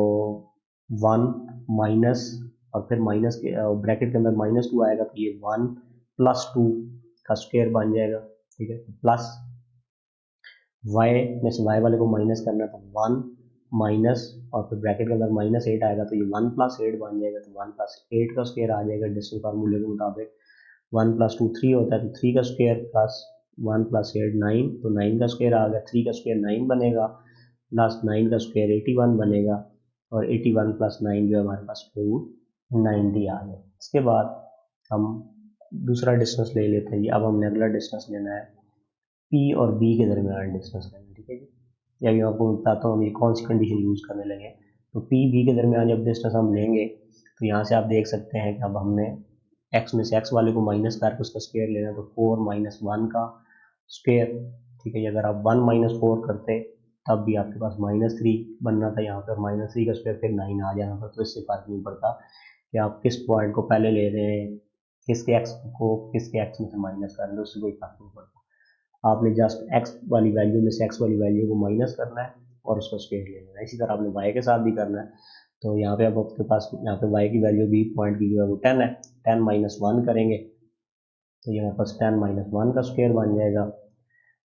1 माइनस और फिर माइनस के ब्रैकेट के अंदर -2 आएगा तो ये 1 + 2 का स्क्वायर बन जाएगा, ठीक है। प्लस y में से y वाले को माइनस करना है तो 1 माइनस और फिर ब्रैकेट के अंदर -8 आएगा तो ये 1 + 8 बन जाएगा, तो 1 + 8 का स्क्वायर आ जाएगा डिस्टेंस फार्मूले के मुताबिक। 1 + 2 3 होता है तो 3 का स्क्वायर प्लस 1 + 8 9, तो 9 का स्क्वायर आ गया, 3 का स्क्वायर 9 बनेगा प्लस 9 का स्क्वायर 81 बनेगा और 81 + 9 जो है हमारे पास √ 90 आ गया। इसके बाद हम दूसरा डिस्टेंस ले लेते हैं। अब हमने अगला डिस्टेंस लेना है P और B के दरमियान डिस्टेंस लेना है, ठीक है जी। या मैं आपको बताता हूँ ये कौन सी कंडीशन यूज़ करने लगे। तो P B के दरमियान जब डिस्टेंस हम लेंगे तो यहाँ से आप देख सकते हैं कि अब हमने x में से x वाले को माइनस करके उसका स्क्वायर लेना, तो 4 - 1 का स्क्वायर, ठीक है। अगर आप 1 - 4 करते तब भी आपके पास -3 बनना था यहाँ पर, -3 का स्क्वायर फिर 9 आ जाना था। तो इससे फर्क नहीं पड़ता कि आप किस पॉइंट को पहले ले रहे हैं, किसके x को किसके x में से माइनस कर रहे हैं, उससे कोई फर्क नहीं पड़ता। आपने जस्ट x वाली वैल्यू में से x वाली वैल्यू को माइनस करना है और उसका स्क्वायर ले लेना है। इसी तरह आपने y के साथ भी करना है। तो यहाँ पे अब आपके पास यहाँ पे y की वैल्यू b पॉइंट की जो है वो 10 है, 10 - 1 करेंगे तो ये हमारे पास 10 - 1 का स्क्वायर बन जाएगा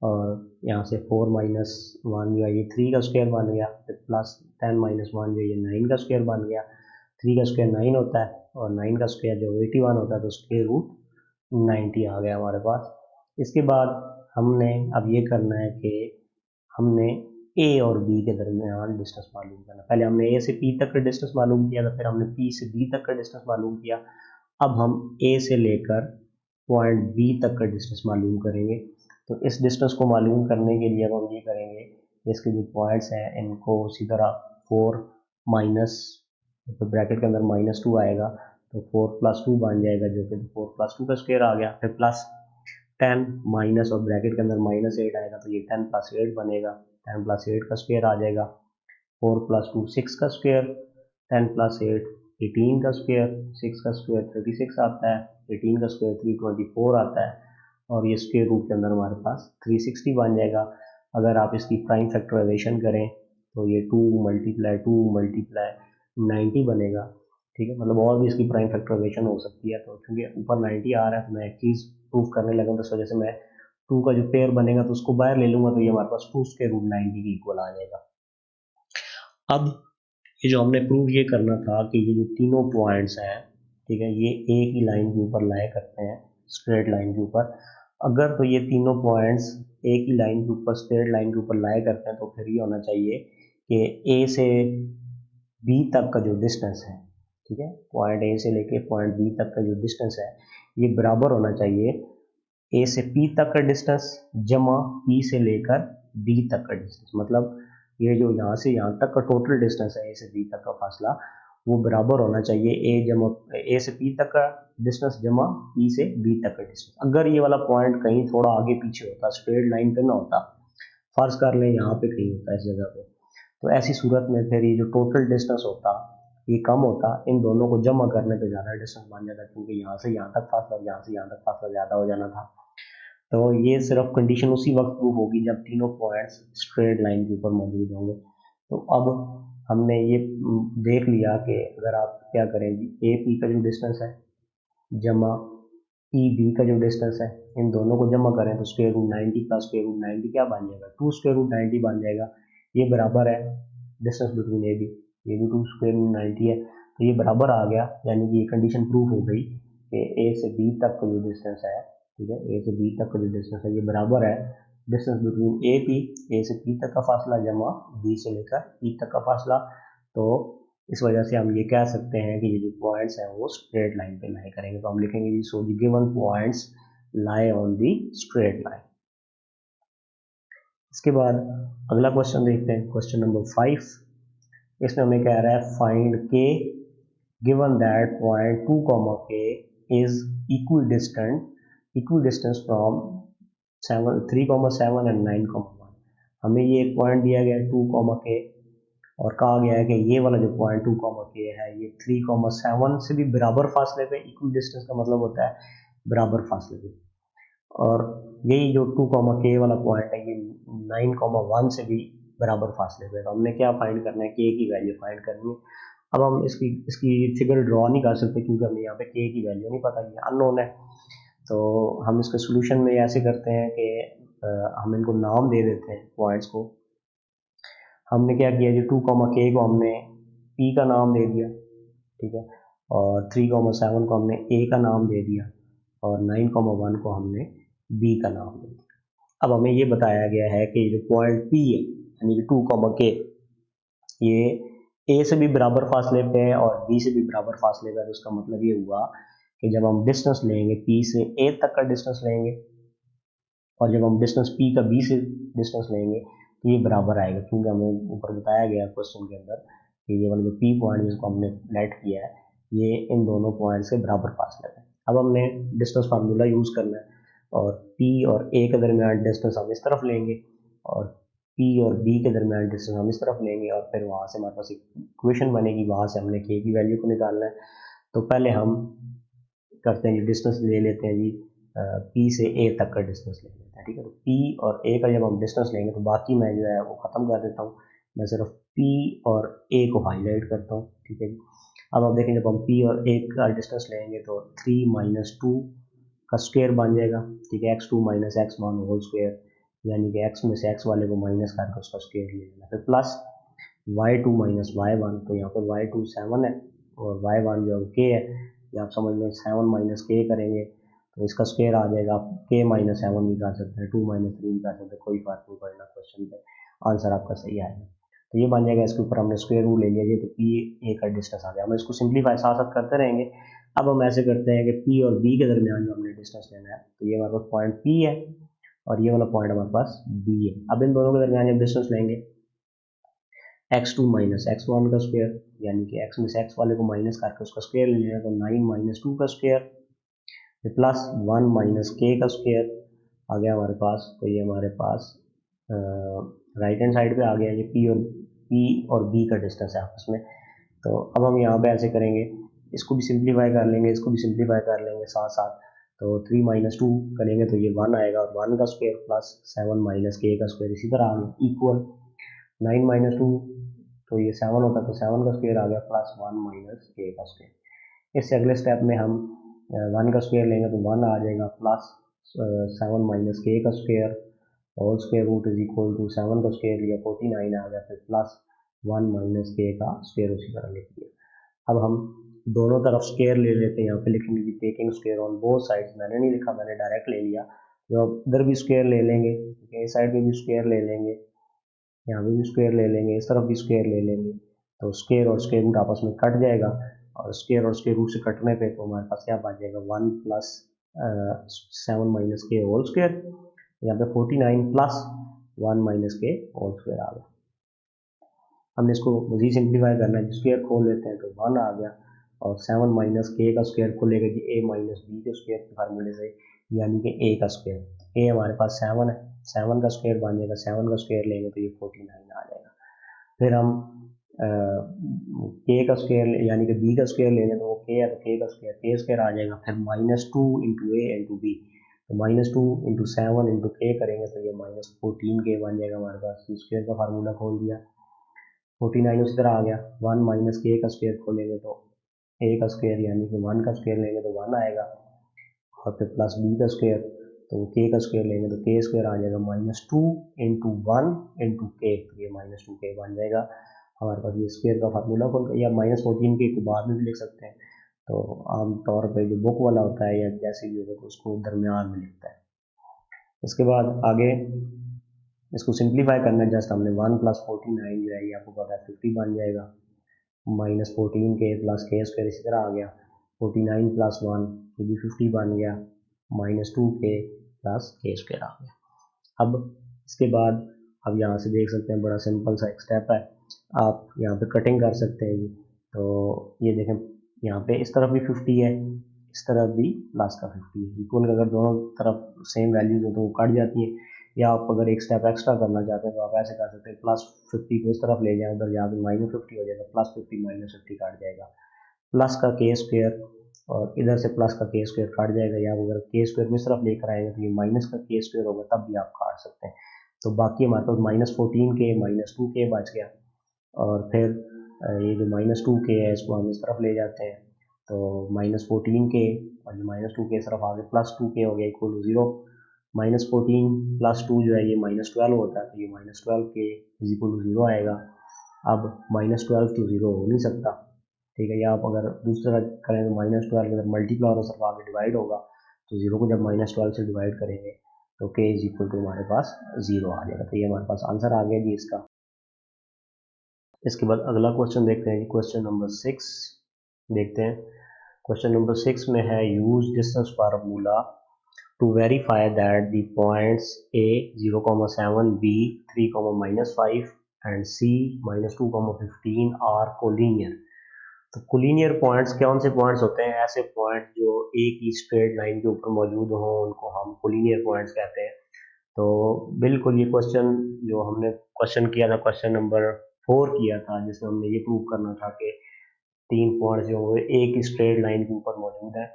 और यहाँ से 4 - 1 जो है ये 3 का स्क्वायर बन गया, फिर प्लस 10 - 1 जो ये 9 का स्क्वायर बन गया। 3 का स्क्वायर 9 होता है और 9 का स्क्वायर जो 81 होता है, तो स्क्वायर √ 90 आ गया हमारे पास। इसके बाद हमने अब ये करना है कि हमने ए और बी के दरमियान डिस्टेंस मालूम करना। पहले हमने ए से पी तक का डिस्टेंस मालूम किया था, फिर हमने पी से बी तक का डिस्टेंस मालूम किया। अब हम ए से लेकर पॉइंट बी तक का डिस्टेंस मालूम करेंगे। तो इस डिस्टेंस को मालूम करने के लिए अब हम ये करेंगे, इसके जो पॉइंट्स हैं इनको उसी तरह 4 माइनस, तो ब्रैकेट के अंदर -2 आएगा तो 4 + 2 बन जाएगा, जो कि 4 + 2 का स्क्वायर आ गया। फिर प्लस 10 माइनस और ब्रैकेट के अंदर -8 आएगा तो ये 10 + 8 बनेगा, 10 + 8 का स्क्वायर आ जाएगा। 4 + 2 6 का स्क्वायर, 10 + 8 18 का स्क्वायर, 6 का स्क्वायर 36 आता है, 18 का स्क्वायर 324 आता है और ये स्क्वायर रूट के अंदर हमारे पास 360 बन जाएगा। अगर आप इसकी प्राइम फैक्टराइजेशन करें तो ये 2 × 2 × 90 बनेगा, ठीक है। मतलब और भी इसकी प्राइम फैक्टराइजेशन हो सकती है। तो चूंकि ऊपर 90 आ रहा है तो मैं एक चीज़ प्रूफ करने लगा तो इस वजह से मैं 2 का जो पेयर बनेगा तो उसको बाहर ले लूँगा, तो ये हमारे पास 2 √ 90 के इक्वल आ जाएगा। अब ये जो हमने प्रूव ये करना था कि ये जो तीनों पॉइंट्स हैं, ठीक है, ये एक ही लाइन के ऊपर लाए करते हैं, स्ट्रेट लाइन के ऊपर। अगर तो ये तीनों पॉइंट्स एक ही लाइन के ऊपर स्ट्रेट लाइन के ऊपर लाए करते हैं तो फिर ये होना चाहिए कि ए से बी तक का जो डिस्टेंस है, ठीक है, पॉइंट ए से लेके पॉइंट बी तक का जो डिस्टेंस है ये बराबर होना चाहिए ए से पी तक का डिस्टेंस जमा पी से लेकर डी तक का डिस्टेंस। मतलब ये जो यहाँ से यहाँ तक का टोटल डिस्टेंस है ए से बी तक का फासला, वो बराबर होना चाहिए ए से पी तक का डिस्टेंस जमा पी से बी तक का डिस्टेंस। अगर ये वाला पॉइंट कहीं थोड़ा आगे पीछे होता, स्ट्रेट लाइन पे ना होता, फर्ज कर लें यहाँ पे कहीं होता इस जगह पे, तो ऐसी सूरत में फिर ये जो टोटल डिस्टेंस होता ये कम होता, इन दोनों को जमा करने पे ज़्यादा डिस्टेंस बन जाता, क्योंकि यहाँ से यहाँ तक फासला और यहाँ से यहाँ तक फासला ज़्यादा हो जाना था। तो ये सिर्फ कंडीशन उसी वक्त प्रूव होगी जब तीनों पॉइंट्स स्ट्रेट लाइन के ऊपर मौजूद होंगे। तो अब हमने ये देख लिया कि अगर आप क्या करेंगे, ए पी का जो डिस्टेंस है जमा ई बी का जो डिस्टेंस है, इन दोनों को जमा करें तो √ 90 + √90 क्या बन जाएगा, 2 √90 बन जाएगा। ये बराबर है डिस्टेंस बिटवीन ए बी, ये भी 2 √90 है, तो ये बराबर आ गया। यानी कि ये कंडीशन प्रूव हो गई कि ए से बी तक का जो डिस्टेंस है, ठीक है, ए से बी तक का जो डिस्टेंस है ये बराबर है डिस्टेंस बिटवीन ए पी, ए से पी तक का फासला जमा बी से लेकर पी तक का फासला। तो इस वजह से हम ये कह सकते हैं कि ये जो पॉइंट्स हैं वो स्ट्रेट लाइन पे लाई करेंगे। तो हम लिखेंगे जी, so the given points lie on the straight line. इसके बाद अगला क्वेश्चन देखते हैं, क्वेश्चन नंबर 5। इसमें हमें कह रहा है फाइंड के given that point 2, k is equal distance from 3, 7 and 9, 1। हमें ये एक पॉइंट दिया गया है 2, k और कहा गया है कि ये वाला जो पॉइंट 2, k है ये 3, 7 से भी बराबर फासले पे, इक्वल डिस्टेंस का मतलब होता है बराबर फासले पे। और यही जो 2, k वाला पॉइंट है ये 9, 1 से भी बराबर फासले पे। तो हमने क्या फाइंड करना है, k की वैल्यू फाइंड करनी है। अब हम इसकी फिगर ड्रॉ नहीं कर सकते क्योंकि हमें यहाँ पे k की वैल्यू नहीं पता, ये अननोन है। तो हम इसके सोल्यूशन में ऐसे करते हैं कि हम इनको नाम दे देते हैं पॉइंट्स को। हमने क्या किया जी, 2, k को हमने p का नाम दे दिया, ठीक है, और 3, 7 को हमने a का नाम दे दिया, और 9, 1 को हमने b का नाम दे दिया। अब हमें ये बताया गया है कि जो पॉइंट p है यानी कि 2, k ये a से भी बराबर फासले पे है और b से भी बराबर फासले पे है। तो उसका मतलब ये हुआ कि जब हम डिस्टेंस लेंगे p से a तक का डिस्टेंस लेंगे और जब हम डिस्टेंस p का b से डिस्टेंस लेंगे तो ये बराबर आएगा, क्योंकि हमें ऊपर बताया गया क्वेश्चन के अंदर कि ये वाला जो p पॉइंट जिसको हमने लेट किया है ये इन दोनों पॉइंट से बराबर फासले पे। अब हमने डिस्टेंस फार्मूला यूज़ करना है और p और a के दरमियान डिस्टेंस हम इस तरफ लेंगे और p और b के दरमियान डिस्टेंस हम इस तरफ लेंगे, और फिर वहाँ से हमारे पास एक इक्वेशन बनेगी, वहाँ से हमने k की वैल्यू को निकालना है। तो पहले हम करते हैं जी, डिस्टेंस ले लेते हैं जी, p से a तक का डिस्टेंस ले लेते हैं, ठीक है। तो p और a का जब हम डिस्टेंस लेंगे तो बाकी मैं जो है वो ख़त्म कर देता हूँ, मैं सिर्फ p और a को हाईलाइट करता हूँ, ठीक है जी। अब आप देखें जब हम p और a का डिस्टेंस लेंगे तो 3 - 2 का स्क्वायर बन जाएगा, ठीक है, x2 - x1 होल स्क्वायर, यानी कि x में से x वाले को माइनस करके उसका स्क्वायर ले लेना, फिर प्लस y2 - y1, तो यहाँ पर y2 7 है और y1 जो k है, ये आप समझ लें 7 - k करेंगे तो इसका स्क्वायर आ जाएगा। k - 7 भी कर सकते हैं, 2 - 3 भी कर सकते हैं, कोई फर्क नहीं पड़ना, क्वेश्चन पे आंसर आपका सही आएगा। तो ये बन जाएगा, इसके ऊपर हमने स्क्वायर रूट ले लिया, ये तो p a का डिस्टेंस आ गया। हम इसको सिंप्लीफाई साथ साथ करते रहेंगे। अब हम ऐसे करते हैं कि p और b के दरमियान जो हमने डिस्टेंस लेना है, तो ये हमारे पास पॉइंट p है और ये वाला पॉइंट हमारे पास b है। अब इन दोनों के दरमियान जब डिस्टेंस लेंगे x2 - x1 का स्क्वायर, यानी कि x में से x वाले को माइनस करके उसका स्क्वायर ले लेना, तो 9 - 2 का स्क्वायर प्लस 1 - k का स्क्वायर आ गया हमारे पास। तो ये हमारे पास राइट हैंड साइड पे आ गया, ये p और b का डिस्टेंस है आपस में। तो अब हम यहाँ पे ऐसे करेंगे, इसको भी सिंप्लीफाई कर लेंगे, इसको भी सिंप्लीफाई कर लेंगे साथ साथ। तो 3 - 2 करेंगे तो ये 1 आएगा, और 1 का स्क्वायर प्लस 7 - k का स्क्वायर इसी तरह आ गया, इक्वल 9 - 2, तो ये 7 होता है तो 7 का स्क्वायर आ गया प्लस 1 - k का स्क्वायर। इससे अगले स्टेप में हम 1 का स्क्वायर लेंगे तो 1 आ जाएगा प्लस 7 - k का square whole square root is equal to 7 का स्क्वायर लिया 49 आ गया, फिर प्लस 1 - k का स्क्वायर उसी तरह लिख दिया। अब हम दोनों तरफ स्क्वायर ले लेते हैं, यहाँ पे लिखेंगे कि taking square on both sides, मैंने नहीं लिखा, मैंने डायरेक्ट ले लिया। जो अब इधर भी स्क्वायर ले लेंगे, इस साइड पे भी स्क्वायर ले लेंगे, यहाँ पे भी स्क्वायर ले लेंगे, इस तरफ भी स्क्वायर ले लेंगे, तो स्क्वायर और स्क्वायर रूट आपस में कट जाएगा, और स्क्वायर और स्क्वायर रूट से कटने पे तो हमारे पास क्या बच जाएगा, 1 प्लस 7 - k होल स्क्वायर, यहाँ पे 49 प्लस 1 - k होल स्क्वायर आ गया। हमने इसको मजीद सिंप्लीफाई करना है, स्क्वायर खोल लेते हैं तो 1 आ गया, और 7 - k का स्क्वायर खोलेगा कि a - b के स्क्वायर के फार्मूले से, यानी कि a का स्क्वायर, a हमारे पास 7 है, 7 का स्क्वायर बन जाएगा, 7 का स्क्वायर लेंगे तो ये 49 आ जाएगा। फिर हम k का स्क्वायर यानी कि b का स्क्वायर लेंगे तो वो k है तो k का स्क्वायर k स्क्वायर आ जाएगा, फिर -2 × a × b, तो -2 × 7 × k करेंगे तो ये -14k बन जाएगा हमारे पास। स्क्वायर का फार्मूला खोल दिया, 49 उसी तरह आ गया, 1 - k का स्क्वायर खोलेंगे तो a का स्क्वायर यानी कि 1 का स्क्वायर लेंगे तो 1 आएगा, और फिर प्लस b का स्क्वायर, तो k का स्क्वायर लेंगे तो k स्क्वायर आ जाएगा, -2 × 1 × k, तो ये -2k बन जाएगा हमारे पास। ये स्क्वायर का फार्मूला खोल, या -14k को बाद में भी लिख सकते हैं, तो आमतौर पर जो बुक वाला होता है या जैसे भी होगा तो उसको दरमियान में लिखता है। इसके बाद आगे इसको सिंप्लीफाई करना है, जस्ट हमने 1 + 49 जो है ये आपको पता है 50 बन जाएगा, -14k प्लस k स्क्वायर इसी तरह आ गया, 49 + 1 ये भी 50 बन गया, -2k प्लस k स्क्वायर आ गया। अब इसके बाद अब यहाँ से देख सकते हैं बड़ा सिंपल सा एक स्टेप है, आप यहाँ पे कटिंग कर सकते हैं जी। तो ये देखें यहाँ पे इस तरफ भी 50 है, इस तरफ भी प्लस का 50 है, इक्वल अगर दोनों तरफ सेम वैल्यूज हो तो वो कट जाती हैं, या आप अगर एक स्टेप एक्स्ट्रा करना चाहते हैं तो आप ऐसे कर सकते हैं, +50 को इस तरफ ले जाएं, उधर जाके -50 हो जाएगा, +50 - 50 कट जाएगा, प्लस का k स्क्वायर और इधर से प्लस का के स्क्वायर काट जाएगा, या अगर के स्क्वायर में सिर्फ लेकर आएंगे तो ये माइनस का के स्क्वायर होगा, तब भी आप काट सकते हैं। तो बाकी हमारे पास -14k -2k बच गया, और फिर ये जो -2k है इसको हम इस तरफ ले जाते हैं, तो -14k और ये -2k सिर्फ आगे +2k हो गया इक्वल टू 0। -14 + 2 जो है ये -12 होता है, तो ये -12k इज इक्वल टू 0 आएगा। अब -12 तो 0 हो नहीं सकता, ठीक है। या आप अगर दूसरा करें तो -12 अगर मल्टीप्लाई और सिर्फ आगे डिवाइड होगा, तो 0 को जब -12 से डिवाइड करेंगे तो k इज इक्वल टू हमारे पास 0 आ जाएगा। तो ये हमारे पास आंसर आ गया जी इसका। इसके बाद अगला क्वेश्चन देखते हैं, क्वेश्चन नंबर 6 देखते हैं। क्वेश्चन नंबर 6 में है use distance formula to verify that the points A 0,7, B 3,-5 and C -2,15 are collinear। तो कोलिनियर पॉइंट्स कौन से पॉइंट्स होते हैं? ऐसे पॉइंट जो एक ही स्ट्रेट लाइन के ऊपर मौजूद हों उनको हम कोलिनियर पॉइंट्स कहते हैं। तो बिल्कुल ये क्वेश्चन जो हमने क्वेश्चन किया था, क्वेश्चन नंबर 4 किया था, जिसमें हमने ये प्रूव करना था कि 3 पॉइंट्स जो एक ही स्ट्रेट लाइन के ऊपर मौजूद है।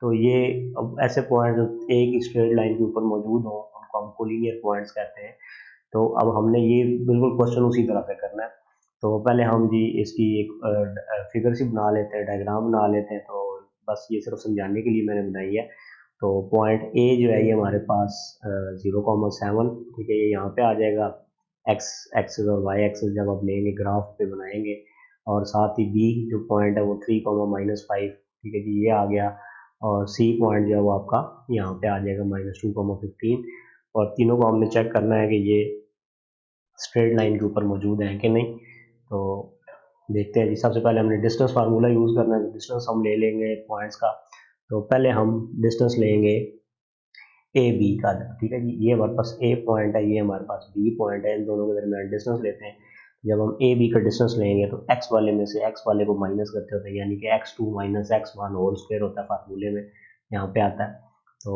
तो ये अब ऐसे पॉइंट जो एक ही स्ट्रेट लाइन के ऊपर मौजूद हो उनको हम कोलिनियर पॉइंट्स कहते हैं। तो अब हमने ये बिल्कुल क्वेश्चन उसी तरह से करना है। तो पहले हम जी इसकी एक फिगर सी बना लेते हैं, डायग्राम बना लेते हैं। तो बस ये सिर्फ समझाने के लिए मैंने बनाई है। तो पॉइंट ए जो है ये हमारे पास 0,7, ठीक है, ये यहाँ पे आ जाएगा। एक्स एक्सिस और वाई एक्सिस जब आप लेंगे ग्राफ पे बनाएंगे, और साथ ही बी जो पॉइंट है वो 3,-5, ठीक है जी, ये आ गया। और सी पॉइंट जो है वो आपका यहाँ पे आ जाएगा -2,15। और तीनों को हमने चेक करना है कि ये स्ट्रेट लाइन के ऊपर मौजूद है कि नहीं। तो देखते हैं जी। सबसे पहले हमने डिस्टेंस फार्मूला यूज़ करना है, तो डिस्टेंस हम ले लेंगे पॉइंट्स का। तो पहले हम डिस्टेंस लेंगे ए बी का, ठीक है जी। ये हमारे पास ए पॉइंट है, ये हमारे पास बी पॉइंट है, इन दोनों के दरमियान डिस्टेंस लेते हैं। जब हम ए बी का डिस्टेंस लेंगे तो एक्स वाले में से एक्स वाले को माइनस करते होते हैं, यानी कि x2 - x1 होल स्क्वायर होता है फार्मूले में, यहाँ पे आता है। तो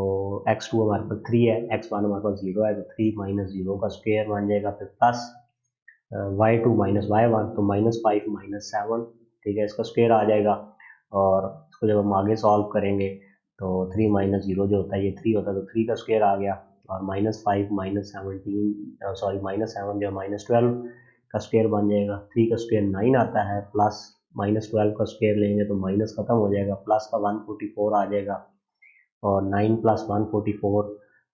x2 हमारे पास 3 है, x1 हमारे पास 0 है, तो 3 - 0 का स्क्वायर बन जाएगा। फिर प्लस y2 - y1, तो -5 - 7, ठीक है, इसका स्क्वायर आ जाएगा। और इसको जब हम आगे सॉल्व करेंगे तो 3 - 0 जो होता है ये 3 होता है, तो 3 का स्क्वायर आ गया। और -5 - 17 सॉरी -7 जो -12 का स्क्वायर बन जाएगा। 3 का स्क्वायर 9 आता है, प्लस -12 का स्क्वायर लेंगे तो माइनस खत्म हो जाएगा, प्लस का 144 आ जाएगा। और 9 + 144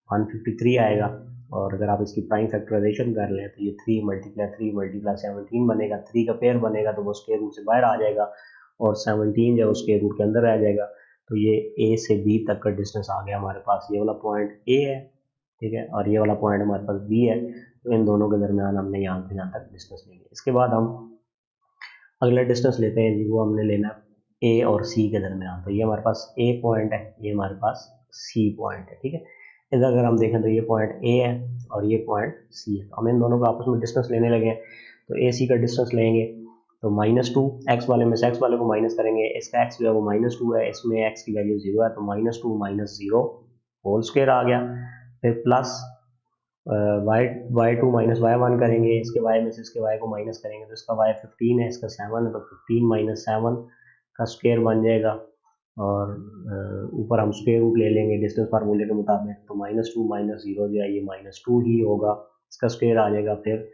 153 आएगा। और अगर आप इसकी प्राइम फैक्टराइजेशन कर लें तो ये 3 × 3 × 17 बनेगा। 3 का पेयर बनेगा तो वो स्क्वायर रूट से बाहर आ जाएगा, और 17 जो स्क्वायर रूट के अंदर रह जाएगा। तो ये ए से बी तक का डिस्टेंस आ गया हमारे पास। ये वाला पॉइंट ए है, ठीक है, और ये वाला पॉइंट हमारे पास बी है। तो इन दोनों के दरमियान हमने यहाँ से यहाँ तक डिस्टेंस लेंगे। इसके बाद हम अगला डिस्टेंस लेते हैं जी, वो हमने लेना है ए और सी के दरमियान। तो ये हमारे पास ए पॉइंट है, ये हमारे पास सी पॉइंट है, ठीक है। इधर अगर हम देखें तो ये पॉइंट ए है और ये पॉइंट सी है। हम इन दोनों का आपस में डिस्टेंस लेने लगे हैं। तो ए सी का डिस्टेंस लेंगे तो -2, एक्स वाले में से एक्स वाले को माइनस करेंगे। इसका एक्स जो है वो -2 है, इसमें एक्स की वैल्यू 0 है, तो -2 - 0 होल स्क्वायर आ गया। फिर प्लस y2 - y1 करेंगे, इसके y में से इसके y को माइनस करेंगे तो इसका y 15 है, इसका 7 है, तो 15 - 7 का स्क्वायर बन जाएगा। और ऊपर हम स्क्वायर रूट ले लेंगे डिस्टेंस फार्मूले के मुताबिक, तो -2 - 0 जो है ये -2 ही होगा, इसका स्क्वायर आ जाएगा। फिर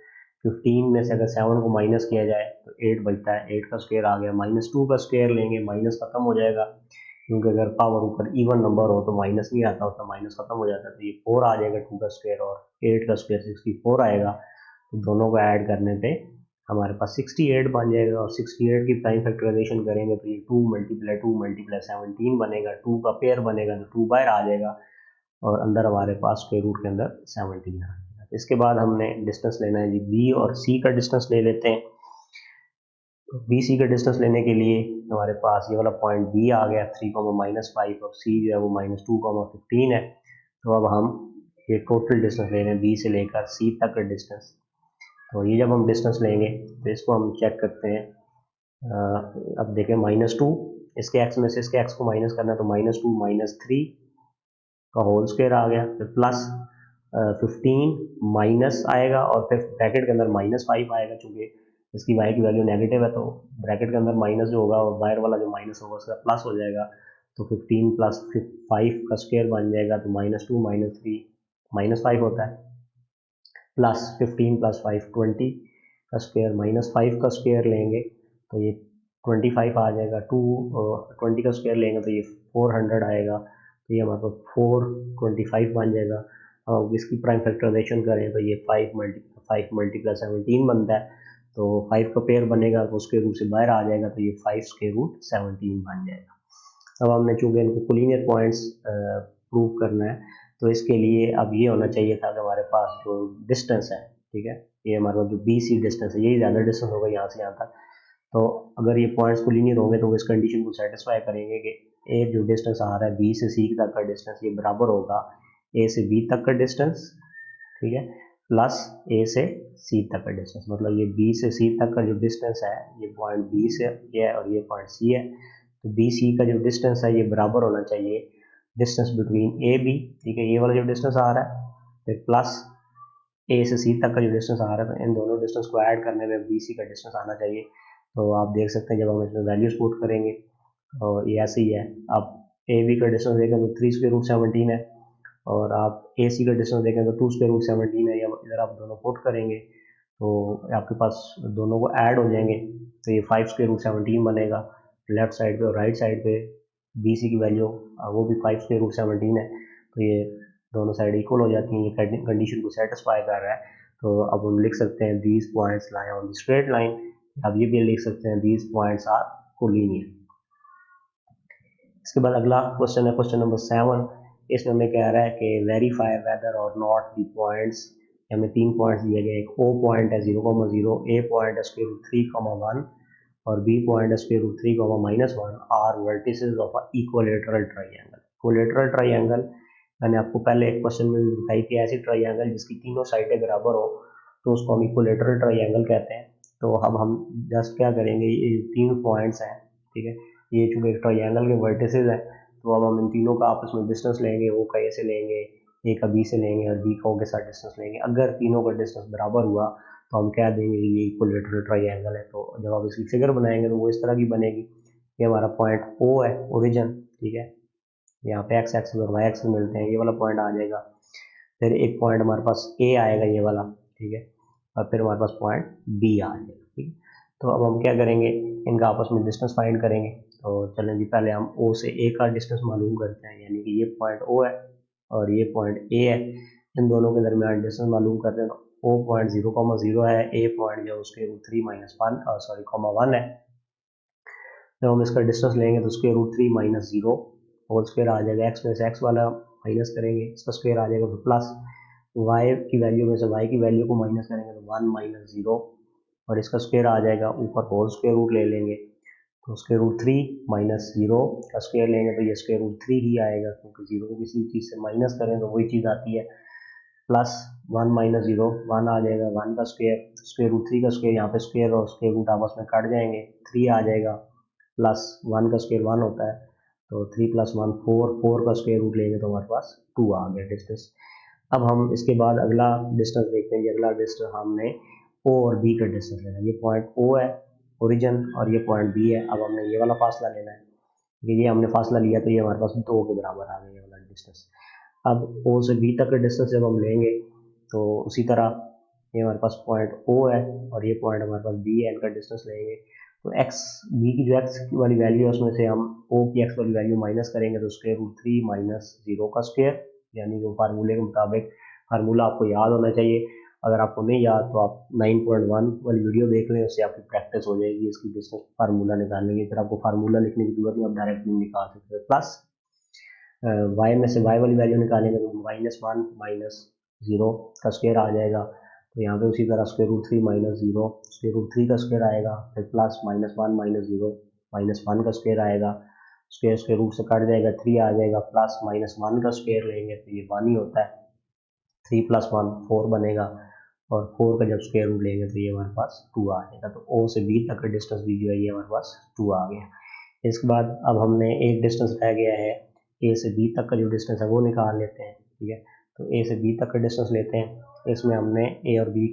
15 में से अगर 7 को माइनस किया जाए तो 8 बचता है, 8 का स्क्वायर आ गया। -2 का स्क्वायर लेंगे, माइनस खत्म हो जाएगा, क्योंकि अगर पावर ऊपर इवन नंबर हो तो माइनस नहीं आता होता, माइनस खत्म हो जाता है। तो ये 4 आ जाएगा 2 का स्क्वायर, और 8 का स्क्वायर 64 आएगा। तो दोनों को ऐड करने पे हमारे पास 68 बन जाएगा। और 68 की प्राइम फैक्टराइजेशन करेंगे तो ये 2 × 17 बनेगा, 2 का पेयर बनेगा तो 2 बाहर आ जाएगा, और अंदर हमारे पास स्क्वायर रूट के अंदर 17 आ जाएगा। इसके बाद हमने डिस्टेंस लेना है जी, बी और सी का डिस्टेंस ले लेते हैं। तो बी सी का डिस्टेंस लेने के लिए हमारे पास ये वाला पॉइंट बी आ गया 3, -5, और सी जो है वो -2, 15 है। तो अब हम ये टोटल डिस्टेंस ले रहे हैं बी से लेकर सी तक का डिस्टेंस। तो ये जब हम डिस्टेंस लेंगे तो इसको हम चेक करते हैं। अब देखें -2, इसके एक्स में से इसके एक्स को माइनस करना है, तो -2 - 3 का होल स्क्वायर आ गया। फिर प्लस 15 माइनस आएगा, और फिर ब्रैकेट के अंदर -5 आएगा, चूँकि इसकी y की वैल्यू नेगेटिव है तो ब्रैकेट के अंदर माइनस जो होगा और बाहर वाला जो माइनस होगा उसका प्लस हो जाएगा। तो 15 प्लस 5 का स्क्वायर बन जाएगा, तो -2 -3 -5 होता है, प्लस 15 प्लस 5 20 का स्क्वायर -5 का स्क्वायर लेंगे तो ये 25 आ जाएगा, 20 का स्क्वायर लेंगे तो ये 400 आएगा, तो ये हमारे पास 425 बन जाएगा। अब इसकी प्राइम फैक्टराइजेशन करें तो ये 5 मल्टीप्लाई 17 बनता है, तो 5 का पेयर बनेगा तो उसके रूट से बाहर आ जाएगा, तो ये 5 स्क्वायर रूट 17 बन जाएगा। अब हमने चूंकि इनको कोलिनियर पॉइंट्स प्रूव करना है, तो इसके लिए अब ये होना चाहिए था कि हमारे पास जो डिस्टेंस है, ठीक है, ये हमारे पास जो BC डिस्टेंस है, यही ज़्यादा डिस्टेंस होगा यहाँ से यहाँ तक। तो अगर ये पॉइंट्स कोलिनियर होंगे तो वो इस कंडीशन को सेटिस्फाई करेंगे कि ए जो डिस्टेंस आ रहा है B से C तक का डिस्टेंस, ये बराबर होगा A से B तक का डिस्टेंस, ठीक है, प्लस A से C तक का डिस्टेंस। मतलब ये B से C तक का जो डिस्टेंस है, ये पॉइंट B से है और ये पॉइंट C है, तो BC का जो डिस्टेंस है ये बराबर होना चाहिए डिस्टेंस बिटवीन AB, ठीक है, ये वाला जो डिस्टेंस आ रहा है, फिर प्लस A से C तक का जो डिस्टेंस आ रहा है, तो इन दोनों डिस्टेंस को ऐड करने में BC का डिस्टेंस आना चाहिए। तो आप देख सकते हैं जब हम इसमें वैल्यूज पुट करेंगे तो ये ऐसे ही है। आप AB का डिस्टेंस देखें तो 3 स्क्वायर रूट 17 है, और आप AC का डिस्टेंस देखें तो 2 स्क्वायर रूट 17 है। या इधर आप दोनों पुट करेंगे तो आपके पास दोनों को ऐड हो जाएंगे, तो ये 5 स्क्वायर रूट 17 बनेगा लेफ्ट साइड पे, और राइट साइड पे BC की वैल्यू वो भी 5 स्क्वायर रूट 17 है, तो ये दोनों साइड इक्वल हो जाती हैं, ये कंडीशन को सेटिस्फाई कर रहा है। तो अब हम लिख सकते हैं these points lie on the straight line. अब ये भी लिख सकते हैं दीज पॉइंट्स आर कोलिनियर। इसके बाद अगला क्वेश्चन है क्वेश्चन नंबर 7। इसमें हमें कह रहा है कि verify whether or not the points, हमें 3 पॉइंट्स दिए गए, एक O पॉइंट है 0,0, A पॉइंट है स्क्वायर रूट 3,1 और B पॉइंट है square root 3,-1 are vertices of a equilateral triangle. Equilateral triangle मैंने आपको पहले एक क्वेश्चन में भी बताई थी, ऐसी ट्राइंगल जिसकी तीनों साइडें बराबर हो तो उसको हम इक्विलेटरल ट्राइंगल कहते हैं। तो अब हम जस्ट क्या करेंगे, ये 3 पॉइंट्स हैं, ठीक है, ये चूँकि ट्राइंगल के वर्टिसेस हैं, तो अब हम इन तीनों का आपस में डिस्टेंस लेंगे, O का A से लेंगे, A का B से लेंगे और B का O के साथ डिस्टेंस लेंगे। अगर तीनों का डिस्टेंस बराबर हुआ तो हम कह देंगे ये इक्विलेटरल ट्राइंगल है। तो जब आप इसकी फिगर बनाएंगे तो वो इस तरह की बनेगी, ये हमारा पॉइंट O है ओरिजिन, ठीक है, यहाँ पे x एक्सिस और y एक्सिस मिलते हैं, ये वाला पॉइंट आ जाएगा। फिर एक पॉइंट हमारे पास A आएगा, ये वाला, ठीक है, और फिर हमारे पास पॉइंट B आ जाएगा, ठीक है। तो अब हम क्या करेंगे, इनका आपस में डिस्टेंस फाइंड करेंगे। तो चलें जी, पहले हम O से A का डिस्टेंस मालूम करते हैं, यानी कि ये पॉइंट O है और ये पॉइंट A है, इन दोनों के दरमियान डिस्टेंस मालूम करते हैं। तो O पॉइंट 0,0 है, A पॉइंट जो उसके रूट 3 - 1 है। जब हम इसका डिस्टेंस लेंगे तो स्क्वायर रूट 3 - 0 होल स्क्वायर आ जाएगा, एक्स में से एक्स वाला माइनस करेंगे, इसका स्क्वायर आ जाएगा, फिर प्लस वाई की वैल्यू में से वाई की वैल्यू को माइनस करेंगे तो 1 - 0 और इसका स्क्वायर आ जाएगा, ऊपर होल स्क्वायर रूट ले लेंगे तो स्क्वायर रूट 3 - 0 का स्क्वायर लेंगे तो ये स्क्वायर रूट 3 ही आएगा, क्योंकि 0 को किसी चीज़ से माइनस करें तो वही चीज़ आती है। प्लस 1 - 0 1 आ जाएगा, 1 का स्क्वायर रूट 3 का स्क्वायर, यहाँ पे स्क्वायर और स्क्वायर रूट आपस में कट जाएंगे, 3 आ जाएगा, प्लस 1 का स्क्वायर 1 होता है, तो 3 + 1 4, 4 का स्क्वायर रूट लेंगे तो हमारे पास 2 आ गया डिस्टेंस। अब हम इसके बाद अगला डिस्टेंस देखते हैं। अगला डिस्टेंस हमने O और B का डिस्टेंस लेना है। ये पॉइंट O है ओरिजिन और ये पॉइंट B है। अब हमने ये वाला फासला लेना है, ये हमने फासला लिया तो ये हमारे पास 2 के बराबर आ गया ये वाला डिस्टेंस। अब O से B तक का डिस्टेंस जब हम लेंगे तो उसी तरह ये हमारे पास पॉइंट O है और ये पॉइंट हमारे पास B है, इनका डिस्टेंस लेंगे तो B की जो x वाली वैल्यू है उसमें से हम O की x वाली वैल्यू माइनस करेंगे तो स्क्वायर रूट 3 - 0 का स्क्वायर, यानी कि फार्मूले के मुताबिक, फार्मूला आपको याद होना चाहिए। अगर आपको नहीं याद तो आप 9.1 वाली वीडियो देख लें, उससे आपकी प्रैक्टिस हो जाएगी इसकी डिस्टेंस फार्मूला निकालने की। फिर आपको फार्मूला लिखने की जरूरत नहीं, आप डायरेक्ट निकाल सकते हैं। प्लस y में से y वाली वैल्यू निकालेंगे तो -1 - 0 का स्क्वायर आ जाएगा, तो यहाँ पे उसी तरह स्क्वायर रूट 3 - 0 स्क्वायर रूट 3 का स्क्वायर आएगा, फिर प्लस -1 - 0 -1 का स्क्वायर आएगा, स्क्वायर स्क्वायर रूट से कट जाएगा, 3 आ जाएगा, प्लस -1 का स्क्वायर लेंगे तो ये 1 ही होता है, 3 + 1 4 बनेगा और 4 का जब स्क्वायर रूट लेंगे तो ये हमारे पास 2 आ जाएगा। तो O से B तक का डिस्टेंस भी जो है ये हमारे पास 2 आ गया। इसके बाद अब हमने एक डिस्टेंस रह गया है, A से B तक का जो डिस्टेंस है वो निकाल लेते हैं, ठीक है। तो A से B तक का डिस्टेंस लेते हैं, इसमें हमने A और B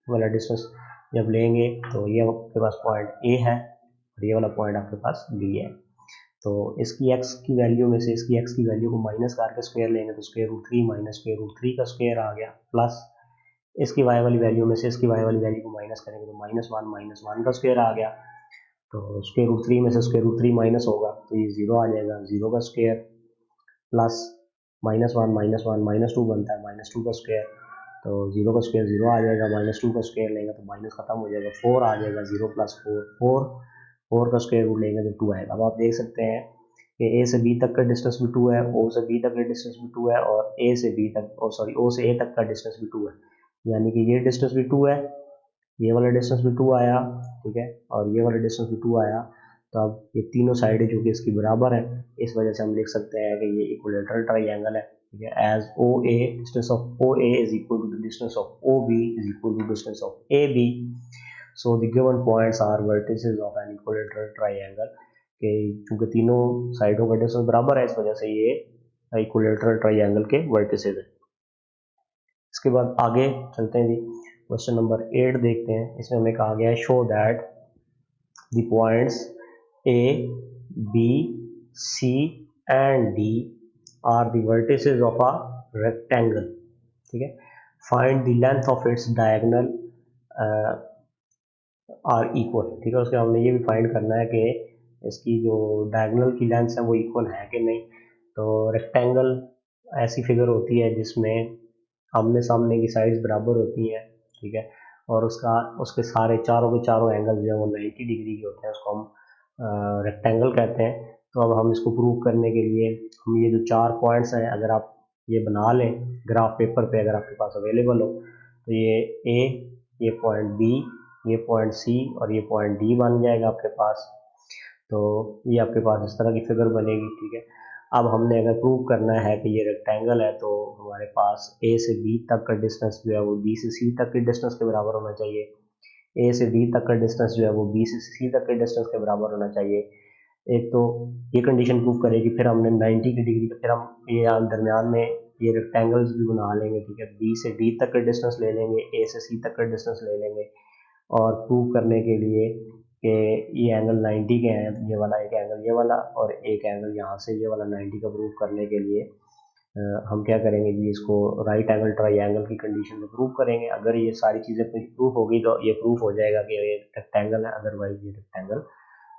वाला डिस्टेंस जब लेंगे तो ये आपके पास पॉइंट A है और ये वाला पॉइंट आपके पास B है। तो इसकी x की वैल्यू में से इसकी x की वैल्यू को माइनस करके स्क्वायर लेंगे तो square root 3 minus square root 3 का स्क्वायर आ गया, प्लस इसकी y वाली वैल्यू में से इसकी y वाली वैल्यू को माइनस करेंगे तो माइनस वन का स्क्वायर आ गया। तो स्क्वायर रूट 3 में से स्क्वायर रूट 3 माइनस होगा तो ये 0 आ जाएगा, 0 का स्क्वायर प्लस -1 माइनस 2 बनता है, माइनस 2 का स्क्वायर, तो 0 का स्क्वायर 0 आ जाएगा, माइनस 2 का स्क्वायर लेंगे तो माइनस खत्म हो जाएगा, 4 आ जाएगा, 0 प्लस 4 का स्क्वायर रूट लेंगे तो 2 आएगा। अब आप देख सकते हैं कि ए से बी तक का डिस्टेंस भी 2 है, ओ से बी तक का डिस्टेंस भी 2 है और ए से बी तक ओ से ए तक का डिस्टेंस भी 2 है, यानी कि ये डिस्टेंस भी 2 है, ये वाला डिस्टेंस भी 2 आया, ठीक है, और ये वाला डिस्टेंस भी 2 आया। तो अब ये तीनों साइडें जो कि इसकी बराबर है, इस वजह से हम लिख सकते हैं कि ये इक्विलेटरल ट्राइंगल है, ठीक है, as O A distance of O A is equal to the distance of O B is equal to distance of A B. So the given points are vertices of an equilateral triangle, कि क्योंकि तीनों साइडों का distance बराबर है इस वजह से ये इक्विलेटरल ट्राइंगल के वर्टिसेस है। इसके बाद आगे चलते हैं जी, क्वेश्चन नंबर 8 देखते हैं। इसमें हमें कहा गया है show that the points A B C and D are the vertices of a rectangle, ठीक है, find the length of its diagonal are equal, ठीक है, उसके हमने ये भी फाइंड करना है कि इसकी जो डायगोनल की लेंथ है वो इक्वल है कि नहीं। तो रेक्टेंगल ऐसी फिगर होती है जिसमें आमने सामने की साइड्स बराबर होती हैं, ठीक है, और उसके सारे चारों के चारों एंगल जो है वो 90 डिग्री के होते हैं, उसको हम रेक्टेंगल कहते हैं। तो अब हम इसको प्रूव करने के लिए हम ये जो 4 पॉइंट्स हैं अगर आप ये बना लें ग्राफ पेपर पे, अगर आपके पास अवेलेबल हो, तो ये ए, ये पॉइंट बी, ये पॉइंट सी और ये पॉइंट डी बन जाएगा आपके पास। तो ये आपके पास इस तरह की फिगर बनेगी, ठीक है। अब हमने अगर प्रूव करना है कि ये रेक्टेंगल है तो हमारे पास ए से बी तक का डिस्टेंस जो है वो बी से सी तक के डिस्टेंस के बराबर होना चाहिए, ए से डी तक का डिस्टेंस जो है वो बी से सी तक के डिस्टेंस के बराबर होना चाहिए। एक तो ये कंडीशन प्रूव करेगी, फिर हमने 90 की डिग्री, फिर हम ये दरमियान में ये रेक्टेंगल्स भी बना लेंगे, ठीक है, बी से डी तक का डिस्टेंस ले लेंगे, ए से सी तक का डिस्टेंस ले लेंगे, और प्रूव करने के लिए कि ये एंगल 90 के हैं, ये वाला एक एंगल ये वाला और एक एंगल यहाँ से ये वाला 90 का प्रूव करने के लिए हम क्या करेंगे जी, इसको राइट एंगल ट्राइंगल की कंडीशन में प्रूव करेंगे। अगर ये सारी चीज़ें प्रूफ होगी तो ये प्रूफ हो जाएगा कि ये रेक्टेंगल है, अदरवाइज ये रेक्टेंगल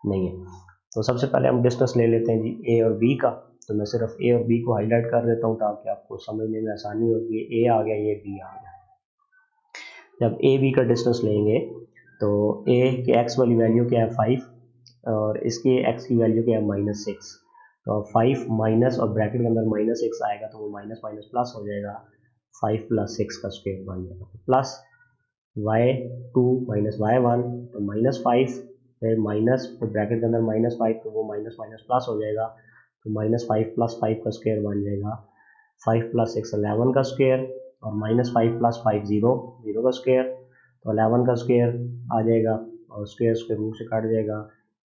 नहीं है। तो सबसे पहले हम डिस्टेंस ले लेते हैं जी ए और बी का। तो मैं सिर्फ ए और बी को हाईलाइट कर देता हूँ ताकि आपको समझने में आसानी होगी। ए आ गया, ये बी आ गया। जब ए बी का डिस्टेंस लेंगे तो ए के एक्स वाली वैल्यू क्या है 5 और इसके एक्स की वैल्यू क्या है -6। तो 5 माइनस और ब्रैकेट के अंदर -6 आएगा तो वो माइनस माइनस प्लस हो जाएगा, 5 + 6 का स्क्वायर बन जाएगा, प्लस y2 माइनस y1 तो -5, फिर माइनस, फिर ब्रैकेट के अंदर -5 तो वो माइनस माइनस प्लस हो जाएगा, तो -5 + 5 का स्क्वायर बन जाएगा, 5 + 6 11 का स्क्वायर और -5 + 5 0 का स्क्वायर, तो 11 का स्क्वायर आ जाएगा और स्क्वायर रूट से काट जाएगा।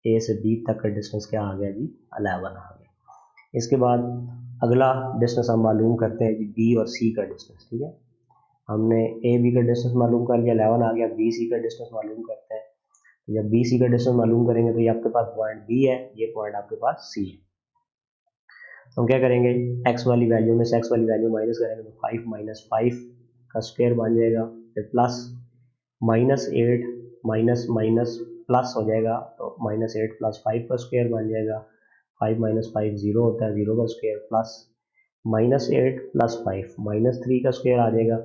ए से बी तक का डिस्टेंस क्या आ गया जी, 11 आ गया। इसके बाद अगला डिस्टेंस हम मालूम करते हैं जी बी और सी का डिस्टेंस, ठीक है। हमने ए बी का डिस्टेंस मालूम कर लिया, 11 आ गया, बी सी का डिस्टेंस मालूम करते हैं। तो जब बी सी का डिस्टेंस मालूम करेंगे तो ये आपके पास पॉइंट बी है, ये पॉइंट आपके पास सी है। तो हम क्या करेंगे, एक्स वाली वैल्यू में से एक्स वाली वैल्यू माइनस करेंगे तो 5 - 5 का स्क्वायर बन जाएगा, फिर प्लस -8 माइनस माइनस प्लस हो जाएगा तो -8 + 5 का स्क्वायर बन जाएगा, 5 - 5 0 होता है, 0 का स्क्वायर, प्लस -8 + 5 -3 का स्क्वायर आ जाएगा,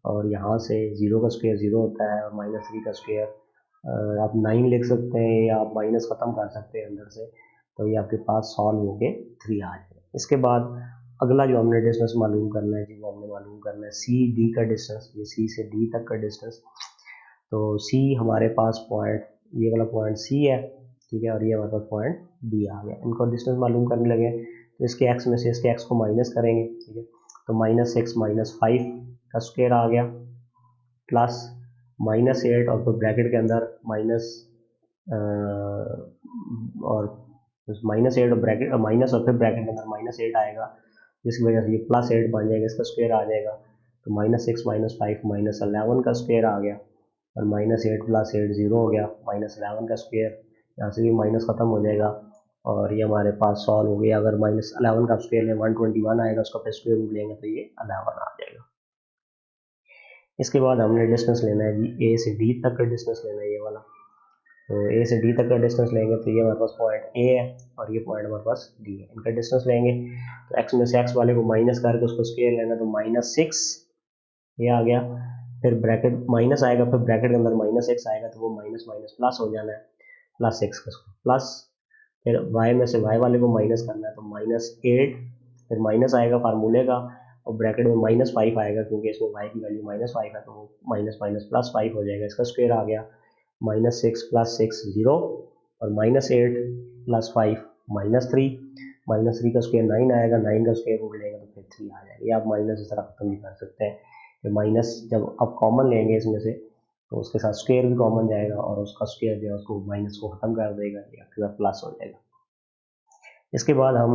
और यहाँ से 0 का स्क्वायर 0 होता है और -3 का स्क्वायर आप 9 लिख सकते हैं या आप माइनस ख़त्म कर सकते हैं अंदर से, तो ये आपके पास सॉल्व होके 3 आ जाएगा। इसके बाद अगला जो हमने डिस्टेंस मालूम करना है जी, वो हमने मालूम करना है सी डी का डिस्टेंस, ये सी से डी तक का डिस्टेंस। तो सी हमारे पास पॉइंट, ये वाला पॉइंट सी है, ठीक है, और ये हमारे पास पॉइंट डी आ गया। इनको डिस्टेंस मालूम करने लगे तो इसके एक्स में से इसके एक्स को माइनस करेंगे, ठीक है, तो -6 - 5 का स्क्वायर आ गया, प्लस -8 और फिर ब्रैकेट के अंदर माइनस और -8 और ब्रैकेट माइनस और फिर ब्रैकेट के अंदर -8 आएगा, जिसकी वजह से ये +8 बन जाएगा, इसका स्क्वायर आ जाएगा। तो -6 - 5 -11 का स्क्वायर आ गया और -8 + 8 0 हो गया, -11 का स्क्वायर, यहाँ से भी माइनस ख़त्म हो जाएगा, और ये हमारे पास सॉल्व हो गया। अगर -11 का स्क्वायर लें 121 आएगा, उसका फिर स्क्वायर रूट लेंगे तो ये 11 आ जाएगा। इसके बाद हमने डिस्टेंस लेना है जी ए से डी तक का डिस्टेंस लेना है ये वाला। तो ए से डी तक का डिस्टेंस लेंगे तो ये हमारे पास पॉइंट ए है और ये पॉइंट हमारे पास डी है। इनका डिस्टेंस लेंगे तो एक्स में से एक्स वाले को माइनस करके उसको स्क्वायर लेना, तो -6 ये आ गया। फिर ब्रैकेट माइनस आएगा, फिर ब्रैकेट के अंदर -x आएगा तो वो माइनस माइनस प्लस हो जाना है, +6 का प्लस। फिर y में से y वाले को माइनस करना है तो -8, फिर माइनस आएगा फार्मूले का और ब्रैकेट में -5 आएगा क्योंकि इसमें y की वैल्यू -5 है तो वो माइनस माइनस +5 हो जाएगा। इसका स्क्वायर आ गया -6 + 6 0 और -8 + 5 -3, -3 का स्क्वायर 9 आएगा, 9 का स्क्वायर रूट लेंगे तो फिर 3 आ जाएगा। ये आप माइनस इस तरह खत्म भी कर सकते हैं कि माइनस जब आप कॉमन लेंगे इसमें से तो उसके साथ स्क्वायर भी कॉमन जाएगा और उसका स्क्वायर जो है उसको माइनस को खत्म कर देगा, ये आपके पास प्लस हो जाएगा। इसके बाद हम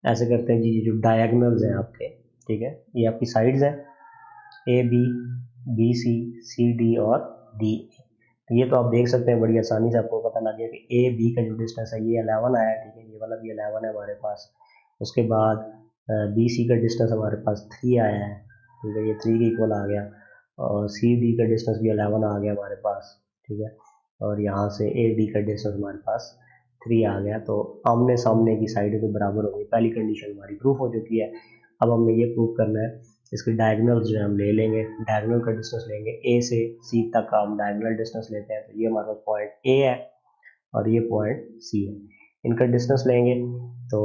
ऐसे करते हैं जी, जो डायगनल्स हैं आपके, ठीक है, ये आपकी साइड्स हैं A B, B C, C D और डी ए। तो ये तो आप देख सकते हैं बड़ी आसानी से आपको पता लग गया कि ए बी का जो डिस्टेंस है ये 11 आया, ठीक है, ये वाला भी 11 है हमारे पास। उसके बाद बी सी का डिस्टेंस हमारे पास 3 आया है, ठीक है, ये 3 के इक्वल आ गया। और सी डी का डिस्टेंस भी 11 आ गया हमारे पास, ठीक है, और यहाँ से ए डी का डिस्टेंस हमारे पास 3 आ गया। तो आमने सामने की साइड के बराबर हो गई, पहली कंडीशन हमारी प्रूफ हो चुकी है। अब हमें ये प्रूफ करना है, इसके डायगोनल्स जो है हम ले लेंगे, डायगोनल का डिस्टेंस लेंगे, ए से सी तक का हम डायगोनल डिस्टेंस लेते हैं। तो ये हमारे पास पॉइंट ए है और ये पॉइंट सी है, इनका डिस्टेंस लेंगे तो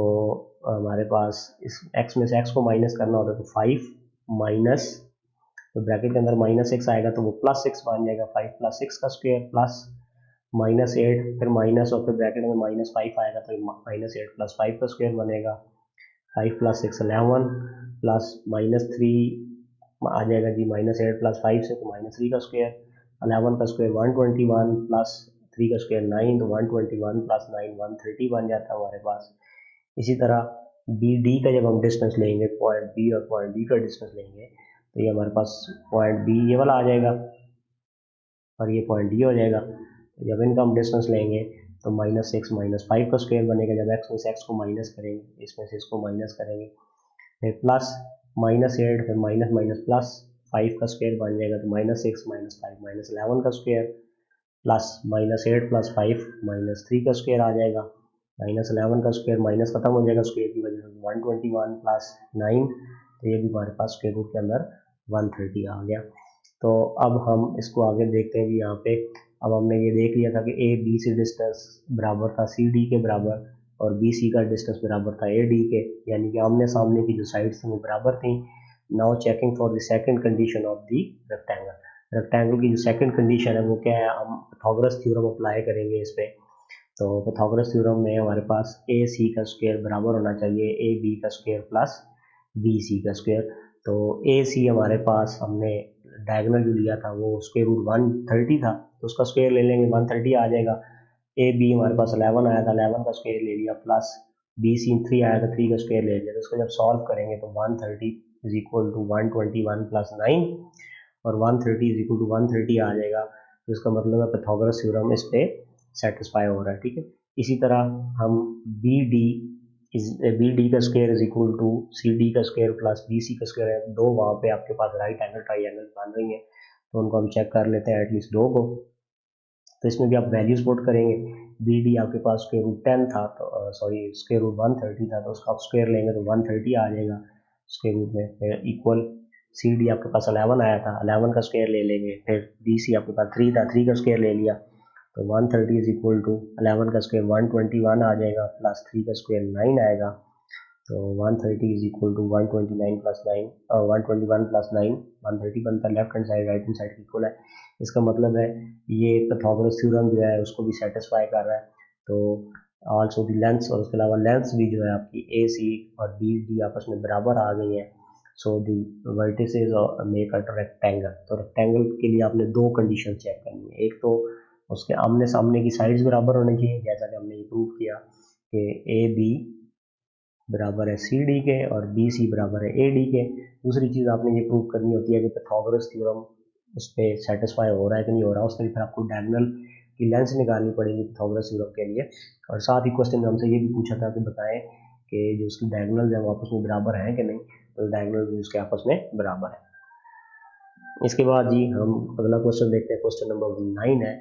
हमारे पास इस x में से x को माइनस करना होता है तो 5 माइनस, तो ब्रैकेट के अंदर -6 आएगा तो वो +6 बन जाएगा, 5 + 6 का स्क्वायर प्लस -8, फिर माइनस और फिर ब्रैकेट में -5 आएगा तो -8 + 5 का स्क्वायर बनेगा, 5 + 6 11 प्लस -3 आ जाएगा जी, -8 + 5 से तो -3 का स्क्वायर, 11 का स्क्वायर 121 प्लस 3 का स्क्वायर 9, तो 121 + 9 130 बन जाता है हमारे पास। इसी तरह बी डी का जब हम डिस्टेंस लेंगे, पॉइंट बी और पॉइंट डी का डिस्टेंस लेंगे तो ये हमारे पास पॉइंट बी ये वाला आ जाएगा और ये पॉइंट डी हो जाएगा। जब इनका हम डिस्टेंस लेंगे तो -6 - 5 का स्क्वायर बनेगा, जब x में से x को माइनस करेंगे, इसमें से इसको माइनस करेंगे, फिर प्लस -8, फिर माइनस माइनस प्लस 5 का स्क्वायर बन जाएगा, तो -6 - 5 -11 का स्क्वायर प्लस -8 + 5 -3 का स्क्वायर आ जाएगा, -11 का स्क्वायर माइनस खत्म हो जाएगा स्क्वायर की वजह से, 121 + 9, तो ये भी हमारे पास स्क्वायर रूट के अंदर 130 आ गया। तो अब हम इसको आगे देखते हैं कि यहाँ पे अब हमने ये देख लिया था कि ए बी से डिस्टेंस बराबर था सी डी के बराबर और बी सी का डिस्टेंस बराबर था ए डी के, यानी कि आमने सामने की जो साइड्स थी वो बराबर थी। Now checking for the second condition of the rectangle. Rectangle की जो सेकंड कंडीशन है वो क्या है, हम पाइथागोरस थ्योरम अप्लाई करेंगे इस पे। तो पाइथागोरस थ्योरम में हमारे पास ए सी का स्क्वायर बराबर होना चाहिए ए बी का स्क्वायर प्लस बी सी का स्क्वायर। तो ए सी हमारे पास हमने डायगोनल जो लिया था वो स्क्वायर रूट 130 था, तो उसका स्क्वायर ले लेंगे 130 आ जाएगा। ए बी हमारे पास 11 आया था, 11 का स्क्वायर ले लिया, प्लस बी सी 3 आया था, 3 का स्क्वायर ले लिया। तो उसको जब सॉल्व करेंगे तो 130 = 121 + 9 और 130 = 130 आ जाएगा। तो इसका मतलब है पाइथागोरस थ्योरम इस पे सेटिस्फाई हो रहा है, ठीक है। इसी तरह हम बी डी का स्क्वायर = सी डी का स्क्वायर प्लस बी सी का स्क्वायर है, दो वहाँ पे आपके पास राइट एंगल ट्राइंगल बन रही है, तो उनको हम चेक कर लेते हैं एटलीस्ट दो को। तो इसमें भी आप वैल्यूज पुट करेंगे, बी डी आपके पास स्क्वायर रूट 10 था, तो स्क्वायर रूट 130 था, तो उसका आप स्क्वायर लेंगे तो 130 आ जाएगा स्क्वायर रूट में। फिर इक्वल सी डी आपके पास 11 आया था, 11 का स्क्वायर ले लेंगे, फिर बी सी आपके पास 3 था, 3 का स्क्वायर ले लिया, तो 130 = 11 का स्क्वायर 121 आ जाएगा, प्लस 3 का स्क्वायर 9 आएगा, तो 130 = 129 + 9 121 + 9 130 बनता है, left hand side right hand side equal है। इसका मतलब है ये पाइथागोरस थ्योरम जो है उसको भी सेटिस्फाई कर रहा है। तो आल्सो द लेंथ्स, और उसके अलावा लेंथ्स भी जो है आपकी ए सी और बी डी आपस में बराबर आ गई हैं। सो दी वर्टिसेस मेक अ रेक्टेंगल। तो रेक्टेंगल के लिए आपने दो कंडीशन चेक करनी है, एक तो उसके आमने सामने की साइड्स बराबर होनी चाहिए, जैसा कि हमने ये प्रूव किया कि ए बी बराबर है सी डी के और बी सी बराबर है ए डी के। दूसरी चीज़ आपने ये प्रूव करनी होती है कि पाइथागोरस थ्योरम उस पर सेटिस्फाई हो रहा है कि नहीं हो रहा, उसके लिए फिर आपको डायगोनल की लेंथ निकालनी पड़ेगी पाइथागोरस थ्योरम के लिए। और साथ ही क्वेश्चन में हमसे ये भी पूछा था कि बताएं कि जो उसकी डायगोनल है वो आपस में बराबर हैं कि नहीं, तो डायगोनल उसके आपस में बराबर है। इसके बाद जी हम अगला क्वेश्चन देखते हैं, क्वेश्चन नंबर 9 है,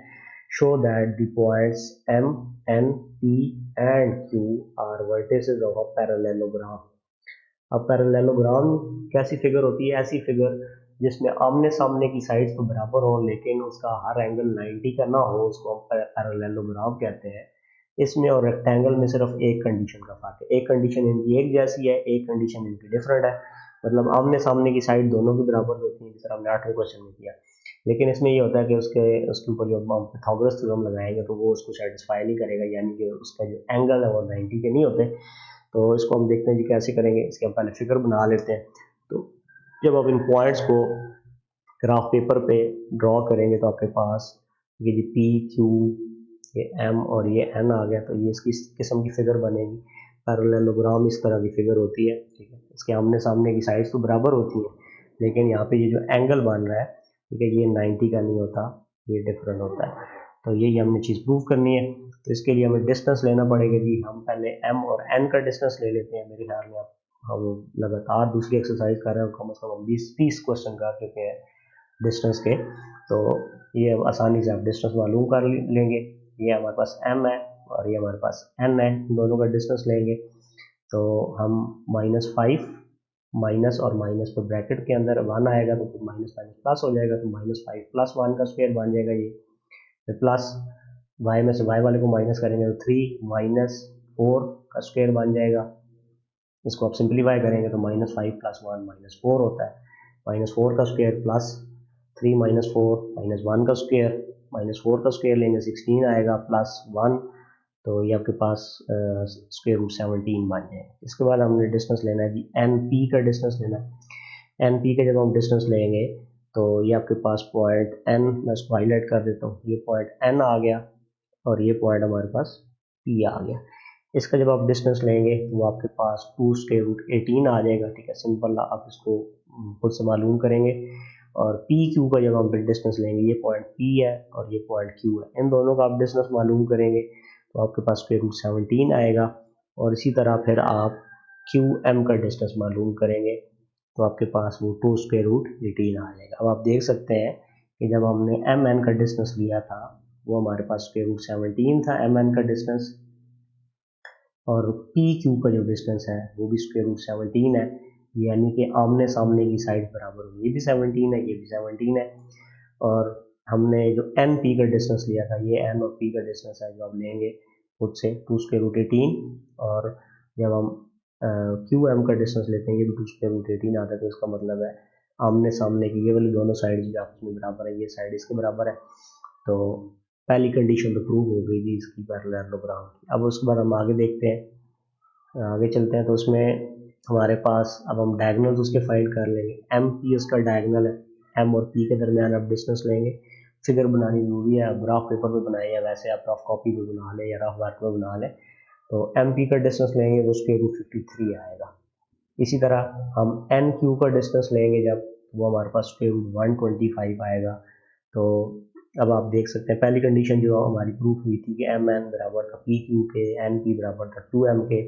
show that the points M, N, P and Q are vertices of a parallelogram. अब पैरेललोग्राम कैसी फिगर होती है? ऐसी फिगर जिसमें आमने सामने की साइड्स तो बराबर हो लेकिन उसका हर एंगल 90 का ना हो, उसको हम पैरेललोग्राम कहते हैं। इसमें और रेक्टेंगल में सिर्फ एक कंडीशन का फर्क है, एक कंडीशन इनकी एक जैसी है, एक कंडीशन इनकी डिफरेंट है, मतलब आमने सामने की साइड दोनों की बराबर होती है, जिस तरह हमने 8वें क्वेश्चन में किया। लेकिन इसमें ये होता है कि उसके ऊपर जो हम पाइथागोरस थ्योरम लगाएंगे तो वो उसको सेटिस्फाई नहीं करेगा, यानी कि उसका जो एंगल है वो 90 के नहीं होते। तो इसको हम देखते हैं जी कैसे करेंगे। इसके हम पहले फिगर बना लेते हैं। तो जब आप इन पॉइंट्स को ग्राफ पेपर पे ड्रॉ करेंगे तो आपके पास ये जी पी क्यू, ये एम और ये एन आ गया, तो ये इसकी किस्म की फिगर बनेगी। पैरेललोग्राम इस तरह की फिगर होती है, ठीक है। इसके आमने सामने की साइड्स तो बराबर होती है, लेकिन यहाँ पे ये जो एंगल बन रहा है, ठीक है, ये 90 का नहीं होता, ये डिफरेंट होता है। तो यही हमने चीज़ प्रूव करनी है। तो इसके लिए हमें डिस्टेंस लेना पड़ेगा जी। हम पहले एम और एन का डिस्टेंस ले लेते हैं। मेरे ख्याल में आप हम लगातार दूसरी एक्सरसाइज कर रहे हैं, कम से कम 20-30 क्वेश्चन कर चुके हैं डिस्टेंस के, तो ये आसानी से आप डिस्टेंस मालूम कर लेंगे। ये हमारे पास m है और ये हमारे पास n है, दोनों का डिस्टेंस लेंगे तो हम -5 माइनस और माइनस पे ब्रैकेट के अंदर 1 आएगा तो फिर माइनस माइनस प्लस हो जाएगा, तो -5 + 1 का स्क्वायर बन जाएगा ये, फिर प्लस y में से y वाले को माइनस करेंगे तो 3 - 4 का स्क्वायर बन जाएगा। इसको आप सिंप्लीफाई करेंगे तो -5 + 1 -4 होता है, -4 का स्क्वायर प्लस 3 - 4 -1 का स्क्वायर, -4 का स्क्वायर लेंगे 16 आएगा प्लस 1, तो ये आपके पास स्क्वायर रूट 17 बन जाएगा। इसके बाद हमने डिस्टेंस लेना है जी, एन पी का डिस्टेंस लेना है। एन पी का जब हम डिस्टेंस लेंगे तो ये आपके पास पॉइंट एन, मैं इसको हाईलाइट कर देता हूँ, ये पॉइंट एन आ गया और ये पॉइंट हमारे पास पी आ गया। इसका जब आप डिस्टेंस लेंगे तो वो आपके पास 2√18 आ जाएगा, ठीक है। सिंपल, आप इसको खुद से मालूम करेंगे। और पी क्यू का जब हम डिस्टेंस लेंगे, ये पॉइंट पी है और ये पॉइंट क्यू है, इन दोनों का आप डिस्टेंस मालूम करेंगे तो आपके पास √17 आएगा। और इसी तरह फिर आप क्यू एम का डिस्टेंस मालूम करेंगे तो आपके पास वो 2√18 आ जाएगा। अब आप देख सकते हैं कि जब हमने एम एन का डिस्टेंस लिया था वो हमारे पास √17 था एम एन का डिस्टेंस, और पी क्यू का जो डिस्टेंस है वो भी √17 है, यानी कि आमने सामने की साइड बराबर होगी, ये भी 17 है, ये भी 17 है। और हमने जो एन पी का डिस्टेंस लिया था, ये एन और पी का डिस्टेंस है जो आप लेंगे खुद से 2√18, और जब हम क्यू एम का डिस्टेंस लेते हैं ये भी 2√18 आता है, तो इसका मतलब है आमने सामने की ये वाली दोनों साइड जो आपस में बराबर है, ये साइड इसके बराबर है। तो पहली कंडीशन तो प्रूव हो गई थी इसकी पैरेललोग्राम की। अब उसके बाद हम आगे देखते हैं, आगे चलते हैं। तो उसमें हमारे पास अब हम डायगोनल्स उसके फाइंड कर लेंगे। एम पी उसका डायगोनल है, एम और पी के दरमियान आप डिस्टेंस लेंगे। फिगर बनानी जरूरी है, आप रफ पेपर पे बनाए या वैसे आप रफ कॉपी पे बना लें या रफ वर्क में बना लें। तो एम पी का डिस्टेंस लेंगे वो √53 आएगा। इसी तरह हम एन क्यू का डिस्टेंस लेंगे जब, वो हमारे पास √125 आएगा। तो अब आप देख सकते हैं पहली कंडीशन जो हमारी प्रूफ हुई थी कि एम एन बराबर था पी क्यू के, एन पी बराबर था 2m के।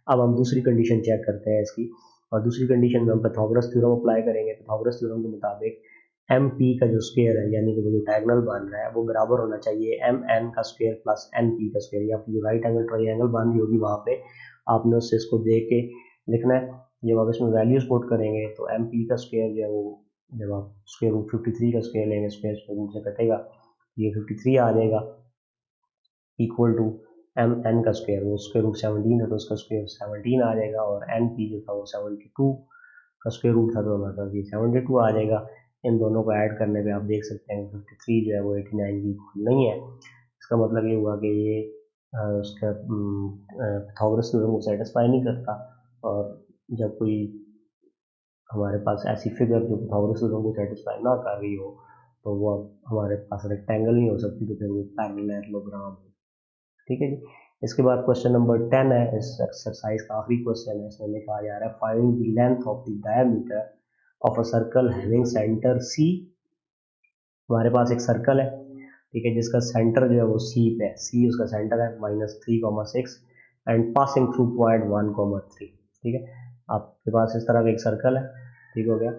अब हम दूसरी कंडीशन चेक करते हैं इसकी, और दूसरी कंडीशन में हम पाइथागोरस थ्योरम अप्लाई करेंगे। पाइथागोरस थ्योरम के मुताबिक एम पी का जो स्क्वायर है, यानी कि वो जो डायगोनल बन रहा है, वो बराबर होना चाहिए एम एन का स्क्वायर प्लस एन पी का स्क्वायर। या आपकी जो राइट एंगल ट्रायंगल बन रही होगी वहाँ पे आपने उससे इसको देख के लिखना है। जब आप इसमें वैल्यूज पुट करेंगे तो एम पी का स्क्वायर जो है वो, जब आप √53 का स्क्वायर लेंगे, स्क्वायर रूट से कटेगा, ये 53 आ जाएगा, इक्वल टू एम एन का स्क्वायर, वो √17 है तो उसका स्क्वायर 17 आ जाएगा, और एन पी जो था वो 72 का स्क्वायर रूट था तो हमारे पास ये 72 आ जाएगा। इन दोनों को ऐड करने पे आप देख सकते हैं 53 जो है वो 89 की इक्वल नहीं है। इसका मतलब ये हुआ कि ये उसका पाइथागोरस थ्योरम को सेटिस्फाई नहीं करता। और जब कोई हमारे पास ऐसी फिगर जो पाइथागोरस थ्योरम को सेटिस्फाई ना कर रही हो तो वो हमारे पास रेक्टेंगल नहीं हो सकती, तो फिर वो पैरेललोग्राम, ठीक है जी। इसके बाद क्वेश्चन नंबर 10 है, इस एक्सरसाइज का आखिरी क्वेश्चन है। इसमें कहा जा रहा है find the length of the diameter of a circle having centre C. हमारे पास एक सर्कल है ठीक है, जिसका सेंटर जो है वो सी पे है, सी उसका सेंटर है -3,6 एंड पासिंग थ्रू पॉइंट 1,3। ठीक है, आपके पास इस तरह का एक सर्कल है, ठीक हो गया,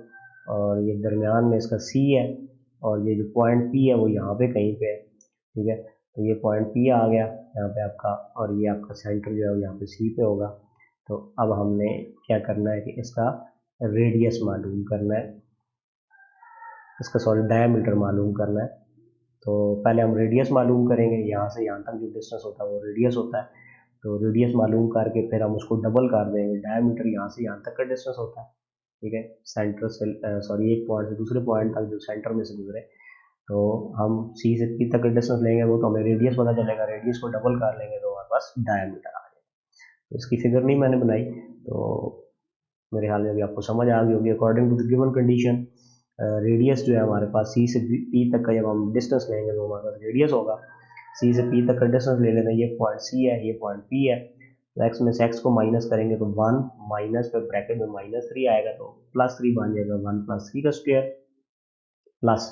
और ये दरमियान में इसका सी है और ये जो पॉइंट पी है वो यहाँ पे कहीं पे है। ठीक है, तो ये पॉइंट पी आ गया यहाँ पे आपका, और ये आपका सेंटर जो है वो यहाँ पे सी पे होगा। तो अब हमने क्या करना है कि इसका रेडियस मालूम करना है, इसका सॉरी डायमीटर मालूम करना है। तो पहले हम रेडियस मालूम करेंगे, यहाँ से यहाँ तक जो डिस्टेंस होता है वो रेडियस होता है। तो रेडियस मालूम करके फिर हम उसको डबल कर देंगे, डायमीटर यहाँ से यहाँ तक का डिस्टेंस होता है। ठीक है, सेंटर से सॉरी एक पॉइंट से दूसरे पॉइंट तक जो सेंटर में से गुजरे, तो हम सी से पी तक का डिस्टेंस लेंगे, वो तो हमें रेडियस पता चलेगा, रेडियस को डबल कर लेंगे तो हमारे पास डायमीटर आ जाएगा। तो इसकी फिगर नहीं मैंने बनाई, तो मेरे ख्याल में अभी आपको समझ आ गई होगी। According to the given condition radius जो है हमारे पास सी से पी तक का जब हम डिस्टेंस लेंगे तो हमारे पास रेडियस होगा, सी से पी तक का डिस्टेंस ले लेते हैं, ये पॉइंट सी है, ये पॉइंट पी है। तो एक्स में से एक्स को माइनस करेंगे तो 1 माइनस पे ब्रैकेट में -3 आएगा तो +3 बन जाएगा, 1 + 3 का स्क्वायर, प्लस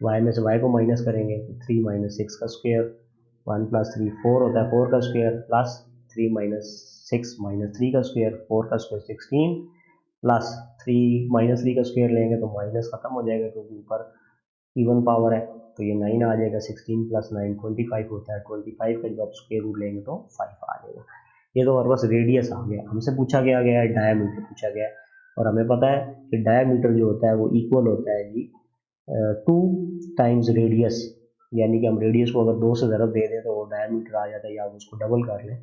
वाई में से वाई को माइनस करेंगे तो 3 - 6 का स्क्वायर, 1 + 3 4 होता है, 4 का स्क्वायर, प्लस 3 - 6 -3 का स्क्वायर, 4 का स्क्वायर 16, प्लस 3 -3 का स्क्वायर लेंगे तो माइनस खत्म हो जाएगा क्योंकि ऊपर इवन पावर है, तो ये 9 आ जाएगा। 16 + 9 25 होता है, 25 का जब आप स्क्वायर रूट लेंगे तो 5 आ जाएगा। ये तो हमारे पास रेडियस आ गया। हमसे पूछा गया है डायमीटर पूछा गया है, और हमें पता है कि डायमीटर जो होता है वो इक्वल होता है जी 2 टाइम्स रेडियस, यानी कि हम रेडियस को अगर 2 से ज़रब दे दें तो वो डायमीटर आ जाता है, या आप उसको डबल कर लें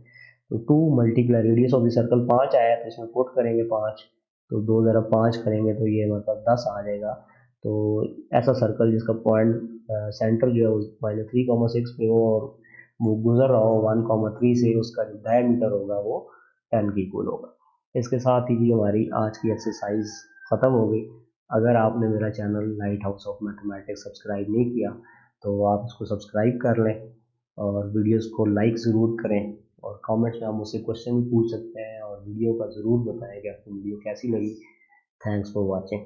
तो 2 multiply radius of the circle 5 आया है तो इसमें पुट करेंगे 5, तो 2 ज़रब 5 करेंगे तो ये हमारे पास 10 आ जाएगा। तो ऐसा सर्कल जिसका पॉइंट सेंटर जो है वो -3,6 पे हो और वो गुजर रहा हो 1,3 से, उसका जो डायमीटर होगा वो 10 के इक्वल होगा। इसके साथ ही हमारी आज की एक्सरसाइज ख़त्म हो गई। अगर आपने मेरा channel light house of mathematics subscribe नहीं किया तो आप इसको सब्सक्राइब कर लें और वीडियोस को लाइक ज़रूर करें, और कमेंट्स में आप मुझसे क्वेश्चन भी पूछ सकते हैं और वीडियो का ज़रूर बताएं कि आपको वीडियो कैसी लगी। Thanks for watching.